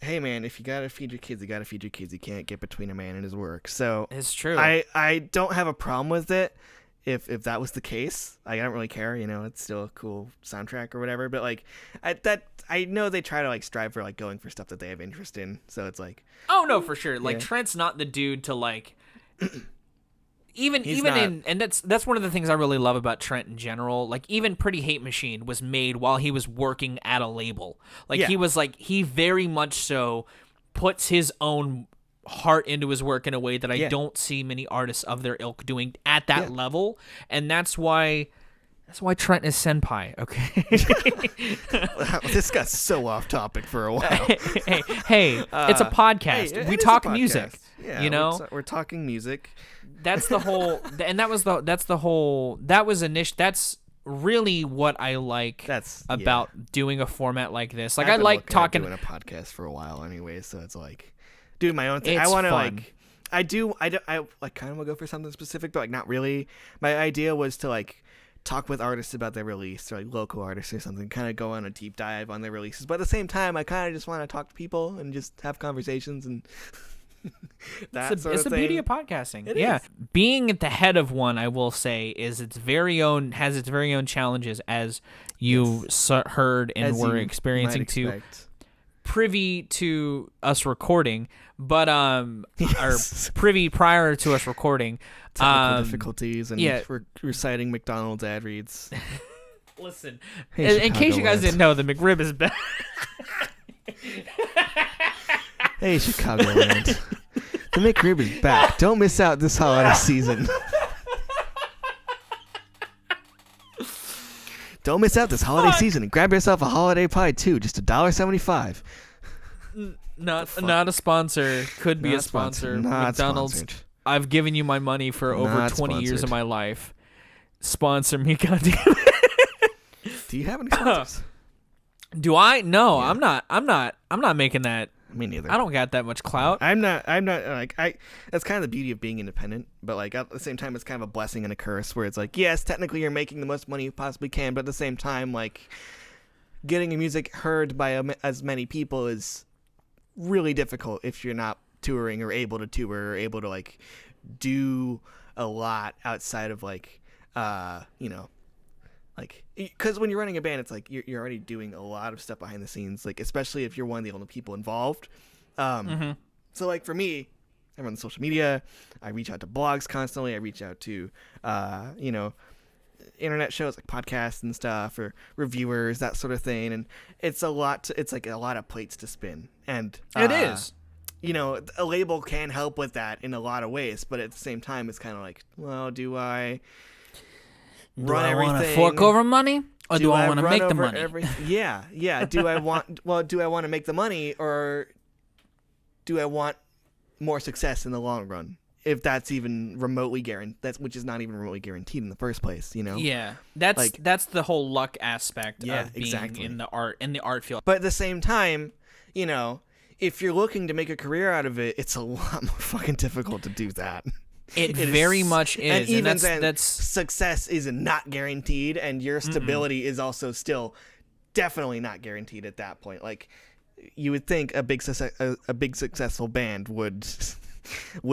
[SPEAKER 2] hey man, if you gotta feed your kids, you gotta feed your kids. You can't get between a man and his work. So
[SPEAKER 1] It's true.
[SPEAKER 2] I don't have a problem with it. If that was the case, I don't really care. It's still a cool soundtrack or whatever. But like, I know they try to like strive for like going for stuff that they have interest in. So it's like,
[SPEAKER 1] oh no, for sure. Like
[SPEAKER 2] Yeah.
[SPEAKER 1] Trent's not the dude to like. Even
[SPEAKER 2] He's
[SPEAKER 1] even
[SPEAKER 2] not.
[SPEAKER 1] and that's one of the things I really love about Trent in general. Like even Pretty Hate Machine was made while he was working at a label. Like
[SPEAKER 2] Yeah.
[SPEAKER 1] he very much so puts his own heart into his work in a way that I
[SPEAKER 2] Yeah.
[SPEAKER 1] don't see many artists of their ilk doing at that
[SPEAKER 2] Yeah.
[SPEAKER 1] level. And that's why Trent is senpai, okay?
[SPEAKER 2] wow, this got so off topic for a while.
[SPEAKER 1] hey, it's a podcast.
[SPEAKER 2] Hey,
[SPEAKER 1] we
[SPEAKER 2] it is a
[SPEAKER 1] talk
[SPEAKER 2] podcast.
[SPEAKER 1] music.
[SPEAKER 2] Yeah, we're talking music.
[SPEAKER 1] That's the whole, and that was really what I like about doing a format like this. Like
[SPEAKER 2] I've
[SPEAKER 1] I
[SPEAKER 2] been
[SPEAKER 1] like
[SPEAKER 2] looking at
[SPEAKER 1] talking.
[SPEAKER 2] doing a podcast for a while anyway, so it's like doing my own thing. I
[SPEAKER 1] It's
[SPEAKER 2] want to
[SPEAKER 1] fun.
[SPEAKER 2] like, I like kind of want to go for something specific, but like not really. My idea was to like talk with artists about their release, or like local artists or something, kind of go on a deep dive on their releases. But at the same time, I kind of just want to talk to people and just have conversations and that
[SPEAKER 1] It's
[SPEAKER 2] sort of
[SPEAKER 1] the
[SPEAKER 2] thing.
[SPEAKER 1] beauty of podcasting.
[SPEAKER 2] It
[SPEAKER 1] yeah,
[SPEAKER 2] is.
[SPEAKER 1] being at the head of one, I will say, has its very own challenges, as you heard and
[SPEAKER 2] As
[SPEAKER 1] were
[SPEAKER 2] you
[SPEAKER 1] experiencing
[SPEAKER 2] might
[SPEAKER 1] too.
[SPEAKER 2] expect.
[SPEAKER 1] Privy to us recording, but
[SPEAKER 2] Yes.
[SPEAKER 1] or privy prior to us recording.
[SPEAKER 2] Technical difficulties and
[SPEAKER 1] yeah.
[SPEAKER 2] reciting McDonald's ad reads.
[SPEAKER 1] Listen,
[SPEAKER 2] Hey,
[SPEAKER 1] in case you guys
[SPEAKER 2] Chicagoland.
[SPEAKER 1] didn't know, the McRib is back.
[SPEAKER 2] Hey, Chicagoland. The McRib is back. Don't miss out this holiday season. Don't miss out this holiday season and grab yourself a holiday pie too, just $1.75.
[SPEAKER 1] Not a sponsor. Could be
[SPEAKER 2] Not
[SPEAKER 1] a sponsor.
[SPEAKER 2] sponsored. Not
[SPEAKER 1] McDonald's.
[SPEAKER 2] sponsored.
[SPEAKER 1] I've given you my money for over
[SPEAKER 2] Not
[SPEAKER 1] 20 years of
[SPEAKER 2] sponsored.
[SPEAKER 1] my life. Sponsor me, goddamn.
[SPEAKER 2] Do you have any sponsors?
[SPEAKER 1] Do I? No,
[SPEAKER 2] Yeah.
[SPEAKER 1] I'm not making that.
[SPEAKER 2] Me neither.
[SPEAKER 1] I don't got that much clout.
[SPEAKER 2] I'm not like that's kind of the beauty of being independent, but like at the same time it's kind of a blessing and a curse where it's like, yes, technically you're making the most money you possibly can, but at the same time like getting your music heard by as many people is really difficult if you're not touring or able to tour or able to like do a lot outside of like like because when you're running a band, it's like you're already doing a lot of stuff behind the scenes, like especially if you're one of the only people involved. So like for me, I run social media, I reach out to blogs constantly, I reach out to internet shows like podcasts and stuff, or reviewers, that sort of thing, and it's like a lot of plates to spin, and
[SPEAKER 1] It is.
[SPEAKER 2] A label can help with that in a lot of ways, but at the same time it's kind of like, well, do I run everything?
[SPEAKER 1] Want to fork over money, or do I want to
[SPEAKER 2] run
[SPEAKER 1] make the
[SPEAKER 2] over
[SPEAKER 1] money?
[SPEAKER 2] Yeah. Do I want to make the money, or do I want more success in the long run? If that's even remotely guaranteed, which is not even remotely guaranteed in the first place,
[SPEAKER 1] Yeah, that's the whole luck aspect
[SPEAKER 2] Yeah,
[SPEAKER 1] of being
[SPEAKER 2] exactly.
[SPEAKER 1] in the art field.
[SPEAKER 2] But at the same time, if you're looking to make a career out of it, it's a lot more fucking difficult to do that.
[SPEAKER 1] It very much is,
[SPEAKER 2] And even then,
[SPEAKER 1] that's
[SPEAKER 2] success is not guaranteed, and your stability is also still definitely not guaranteed at that point. Like, you would think a big successful band would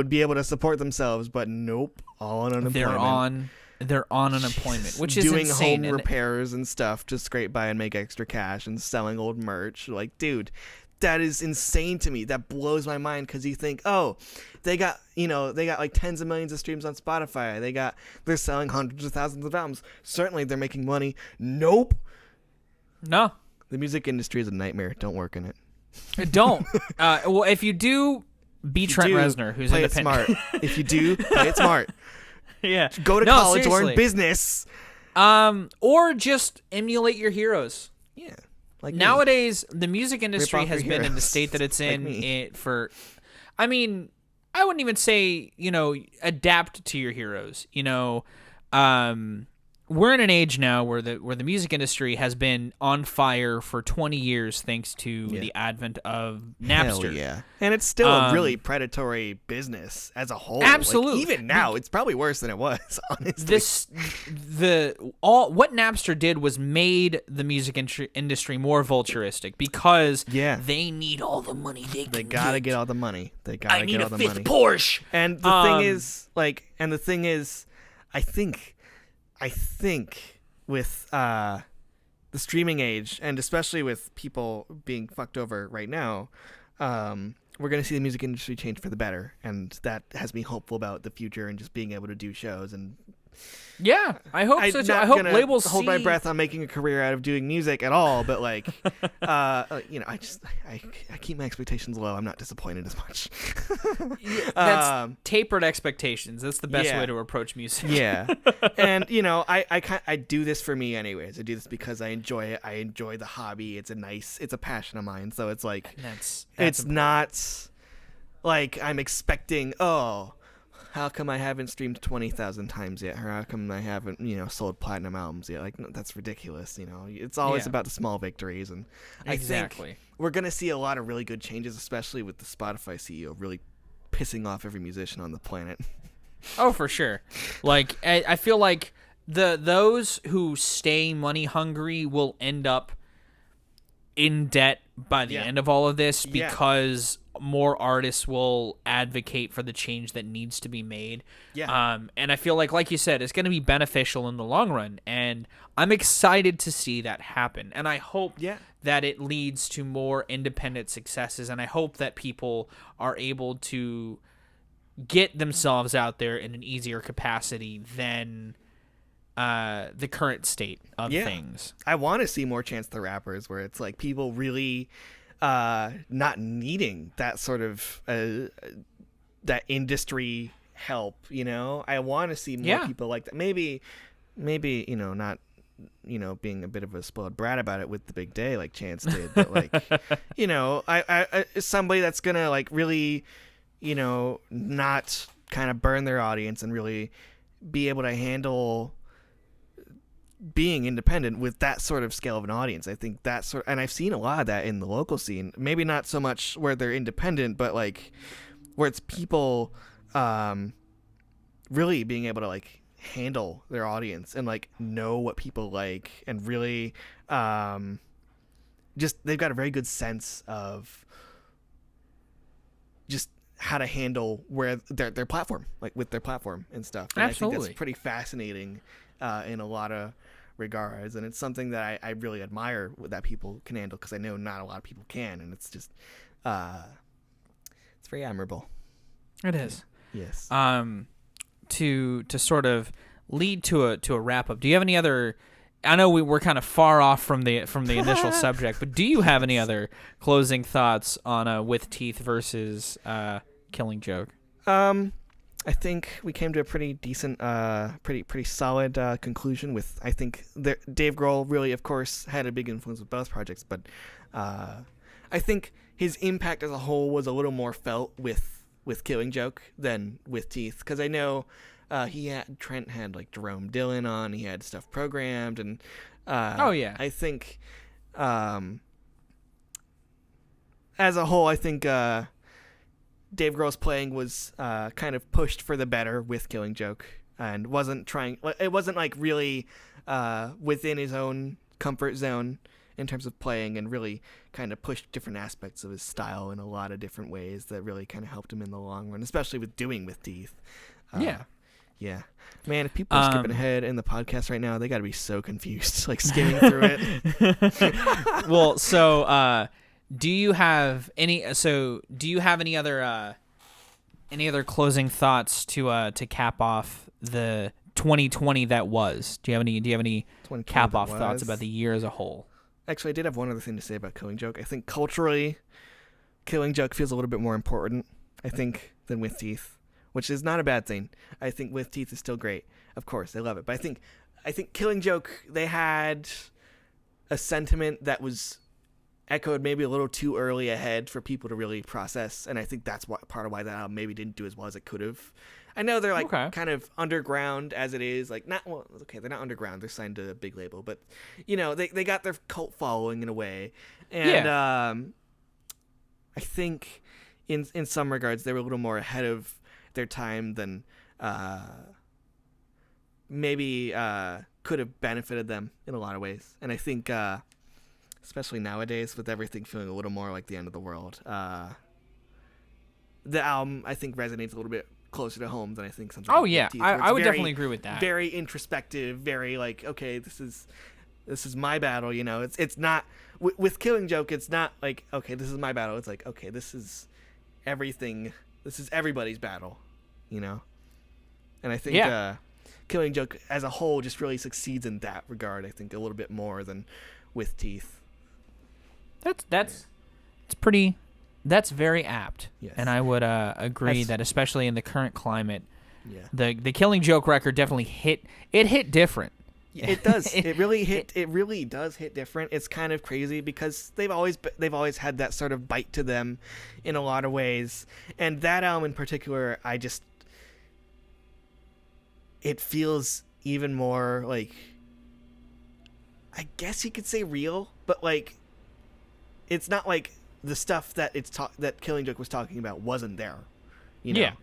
[SPEAKER 2] be able to support themselves, but nope, all on unemployment.
[SPEAKER 1] they're on unemployment, which is
[SPEAKER 2] doing
[SPEAKER 1] insane.
[SPEAKER 2] home repairs and stuff to scrape by and make extra cash and selling old merch. Like, dude, that is insane to me. That blows my mind, because you think, oh, they got like tens of millions of streams on Spotify. They're selling hundreds of thousands of albums. Certainly they're making money. Nope.
[SPEAKER 1] No,
[SPEAKER 2] The music industry is a nightmare. Don't work in it.
[SPEAKER 1] don't. Well, if you do, be Trent
[SPEAKER 2] Do,
[SPEAKER 1] Reznor, who's
[SPEAKER 2] play it
[SPEAKER 1] independent.
[SPEAKER 2] smart. If you do, play it smart.
[SPEAKER 1] Yeah,
[SPEAKER 2] Go to
[SPEAKER 1] No,
[SPEAKER 2] college,
[SPEAKER 1] seriously.
[SPEAKER 2] learn business.
[SPEAKER 1] Or just emulate your heroes.
[SPEAKER 2] Yeah. Like me.
[SPEAKER 1] Nowadays, the music industry
[SPEAKER 2] off
[SPEAKER 1] has
[SPEAKER 2] your
[SPEAKER 1] been in the
[SPEAKER 2] heroes.
[SPEAKER 1] state that it's
[SPEAKER 2] Like
[SPEAKER 1] in
[SPEAKER 2] me.
[SPEAKER 1] I mean, I wouldn't even say, adapt to your heroes. we're in an age now where the music industry has been on fire for 20 years thanks to the advent of Napster.
[SPEAKER 2] Hell yeah. And it's still a really predatory business as a whole.
[SPEAKER 1] Absolutely.
[SPEAKER 2] Like, even now, it's probably worse than it was, honestly.
[SPEAKER 1] What Napster did was made the music industry more vulturistic because they need all the money they
[SPEAKER 2] gotta get all the money. They gotta get all the money.
[SPEAKER 1] I need a fifth Porsche.
[SPEAKER 2] And the thing is, I think with the streaming age, and especially with people being fucked over right now, we're going to see the music industry change for the better, and that has me hopeful about the future and just being able to do shows. And
[SPEAKER 1] yeah, I hope so too. I hope labels
[SPEAKER 2] hold my breath on making a career out of doing music at all, but like, I keep my expectations low. I'm not disappointed as much.
[SPEAKER 1] That's tapered expectations. That's the best way to approach music.
[SPEAKER 2] Yeah, and I do this for me anyways. I do this because I enjoy it. I enjoy the hobby. It's a passion of mine. So it's like,
[SPEAKER 1] that's
[SPEAKER 2] it's not like I'm expecting, how come I haven't streamed 20,000 times yet? Or how come I haven't, sold platinum albums yet? Like, no, that's ridiculous. It's always about the small victories. And I think we're going to see a lot of really good changes, especially with the Spotify CEO really pissing off every musician on the planet.
[SPEAKER 1] Oh, for sure. Like, I feel like those who stay money hungry will end up in debt by the end of all of this because more artists will advocate for the change that needs to be made. And I feel like you said, it's going to be beneficial in the long run, and I'm excited to see that happen. And I hope that it leads to more independent successes, and I hope that people are able to get themselves out there in an easier capacity than the current state of things.
[SPEAKER 2] I want to see more Chance the Rappers, where it's like people really not needing that sort of that industry help. I want to see more people like that. Maybe not being a bit of a spoiled brat about it with the big day like Chance did, but like I somebody that's gonna like really not kind of burn their audience and really be able to handle being independent with that sort of scale of an audience. I think and I've seen a lot of that in the local scene, maybe not so much where they're independent, but like where it's people really being able to like handle their audience and like know what people like, and really just they've got a very good sense of just how to handle where their platform, like with their platform and stuff. And
[SPEAKER 1] Absolutely.
[SPEAKER 2] I think that's pretty fascinating in a lot of regards, and it's something that I really admire that people can handle, because I know not a lot of people can, and it's just it's very admirable.
[SPEAKER 1] It is.
[SPEAKER 2] Yes.
[SPEAKER 1] To sort of lead to a wrap up, do you have any other? I know we're kind of far off from the initial subject, but do you have any other closing thoughts on With Teeth versus Killing Joke?
[SPEAKER 2] I think we came to a pretty decent, pretty solid conclusion with, I think Dave Grohl really, of course, had a big influence with both projects, but I think his impact as a whole was a little more felt with Killing Joke than With Teeth, because I know Trent had like Jerome Dillon on, he had stuff programmed, and I think as a whole, I think Dave Grohl's playing was kind of pushed for the better with Killing Joke, and it wasn't like really within his own comfort zone in terms of playing, and really kind of pushed different aspects of his style in a lot of different ways that really kind of helped him in the long run, especially with doing With Teeth. Yeah. Man, if people are skipping ahead in the podcast right now, they got to be so confused, like skimming through it.
[SPEAKER 1] Well, so do you have any other closing thoughts to cap off the 2020 that was? Do you have any cap off thoughts about the year as a whole?
[SPEAKER 2] Actually, I did have one other thing to say about Killing Joke. I think culturally, Killing Joke feels a little bit more important, I think, than With Teeth, which is not a bad thing. I think With Teeth is still great. Of course, I love it. But I think Killing Joke, they had a sentiment that was echoed maybe a little too early ahead for people to really process, and I think that's part of why that album maybe didn't do as well as it could have. I know they're like kind of underground as it is, like they're not underground, they're signed to a big label, but they got their cult following in a way, and I think in some regards they were a little more ahead of their time than maybe could have benefited them in a lot of ways, and I think especially nowadays with everything feeling a little more like the end of the world, the album I think resonates a little bit closer to home than I think something.
[SPEAKER 1] Oh yeah, I would definitely agree with that.
[SPEAKER 2] Very introspective, very like, okay, this is my battle. It's not with Killing Joke. It's not like, okay, this is my battle. It's like, okay, this is everything. This is everybody's battle. And I think Killing Joke as a whole just really succeeds in that regard. I think a little bit more than with Teeth.
[SPEAKER 1] That's pretty. That's very apt,
[SPEAKER 2] yes.
[SPEAKER 1] And I would agree that especially in the current climate,
[SPEAKER 2] yeah.
[SPEAKER 1] the Killing Joke record definitely hit different.
[SPEAKER 2] It does. It really does hit different. It's kind of crazy because they've always had that sort of bite to them, in a lot of ways. And that album in particular, it feels even more like, I guess you could say real, but like, it's not like the stuff that that Killing Joke was talking about wasn't there,
[SPEAKER 1] Yeah.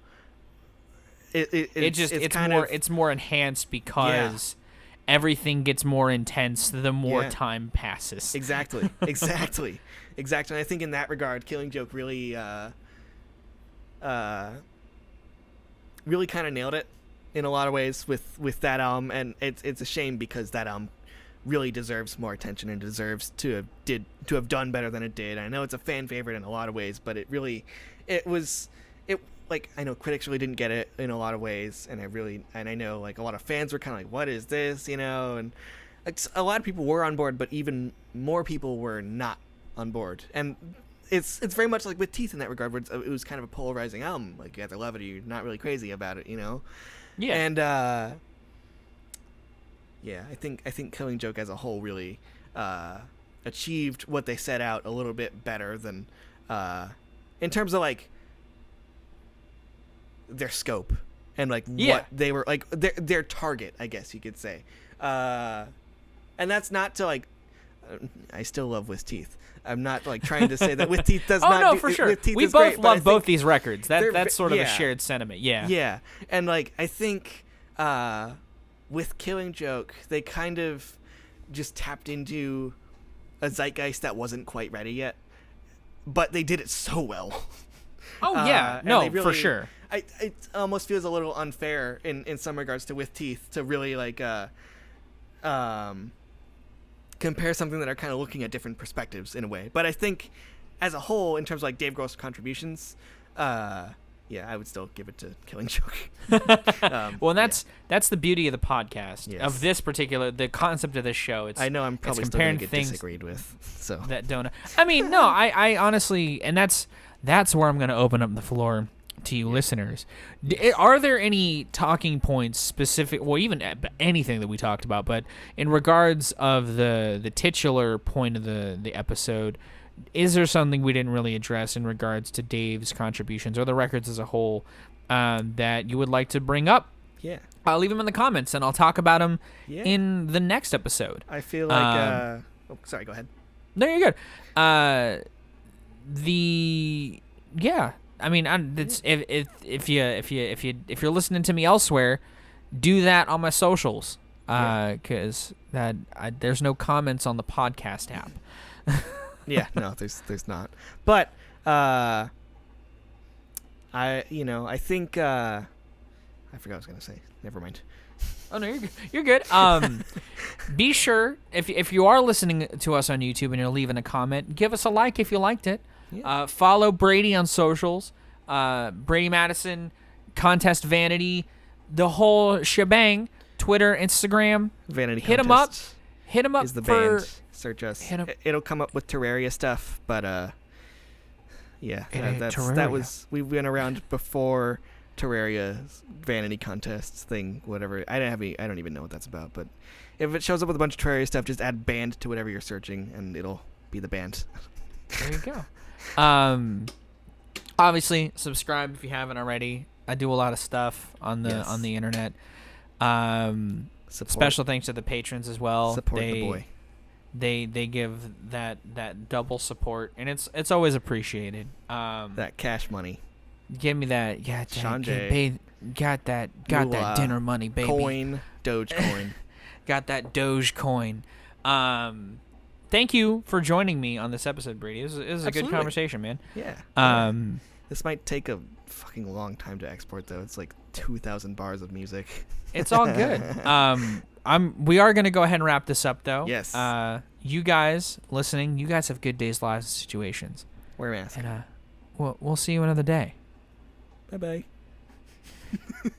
[SPEAKER 1] It's more enhanced because everything gets more intense the more time passes.
[SPEAKER 2] Exactly. And I think in that regard, Killing Joke really, really kind of nailed it in a lot of ways with that album, and it's a shame because that album really deserves more attention and deserves to have done better than it did. I know it's a fan favorite in a lot of ways, but it I know critics really didn't get it in a lot of ways, and I know like a lot of fans were kind of like, what is this, and like, a lot of people were on board, but even more people were not on board. And it's very much like with Teeth in that regard, where it was kind of a polarizing album. Like, you either love it or you're not really crazy about it,
[SPEAKER 1] Yeah.
[SPEAKER 2] And I think Killing Joke as a whole really achieved what they set out a little bit better than in terms of like their scope and like what they were like their target, I guess you could say. And that's not to like I still love With Teeth. I'm not like trying to say that With Teeth does not.
[SPEAKER 1] Oh no, for sure. We both
[SPEAKER 2] great,
[SPEAKER 1] love both these records. That's sort of a shared sentiment. Yeah.
[SPEAKER 2] Yeah, and like I think with Killing Joke, they kind of just tapped into a zeitgeist that wasn't quite ready yet, but they did it so well.
[SPEAKER 1] Oh yeah, no, really, for sure.
[SPEAKER 2] It almost feels a little unfair in some regards to With Teeth to really like compare something that are kind of looking at different perspectives in a way. But I think as a whole, in terms of like Dave Grohl's contributions, I would still give it to Killing Joke.
[SPEAKER 1] Well, and that's the beauty of the podcast, of this particular, the concept of this show.
[SPEAKER 2] I know I'm probably still going to get disagreed with. So
[SPEAKER 1] that don't. I mean, no, I honestly, and that's where I'm going to open up the floor to you listeners. Are there any talking points specific, well, even anything that we talked about, but in regards of the titular point of the episode, is there something we didn't really address in regards to Dave's contributions or the records as a whole that you would like to bring up?
[SPEAKER 2] Yeah.
[SPEAKER 1] Leave them in the comments, and I'll talk about them in the next episode.
[SPEAKER 2] I feel like... sorry, go ahead.
[SPEAKER 1] No, you're good. I mean, if you're listening to me elsewhere, do that on my socials, because there's no comments on the podcast app.
[SPEAKER 2] Yeah, no, there's not. But I think I forgot what I was gonna say. Never mind.
[SPEAKER 1] Oh no, you're good. Be sure if you are listening to us on YouTube and you're leaving a comment, give us a like if you liked it. Yeah. Follow Brady on socials. Brady Matteson, Contest Vanity, the whole shebang. Twitter, Instagram.
[SPEAKER 2] Vanity
[SPEAKER 1] Hit
[SPEAKER 2] Contest.
[SPEAKER 1] Hit him up.
[SPEAKER 2] Is the band. Search us. It'll come up with Terraria stuff, but that was we went around before Terraria's Vanity Contests thing, whatever. I don't even know what that's about, but if it shows up with a bunch of Terraria stuff, just add band to whatever you're searching, and it'll be the band.
[SPEAKER 1] There you go. Obviously, subscribe if you haven't already. I do a lot of stuff on the internet. Special thanks to the patrons as well.
[SPEAKER 2] Support the boy.
[SPEAKER 1] They give that double support, and it's always appreciated.
[SPEAKER 2] That cash money.
[SPEAKER 1] Give me that. Yeah, got that dinner money, baby.
[SPEAKER 2] Dogecoin.
[SPEAKER 1] Got that Dogecoin. Thank you for joining me on this episode, Brady. It was a good conversation, man.
[SPEAKER 2] Yeah. This might take a fucking long time to export, though. It's like 2,000 bars of music.
[SPEAKER 1] It's all good. We are gonna go ahead and wrap this up, though.
[SPEAKER 2] Yes.
[SPEAKER 1] You guys listening, you guys have good days, lives, and situations.
[SPEAKER 2] Wear a mask.
[SPEAKER 1] And we'll see you another day.
[SPEAKER 2] Bye bye.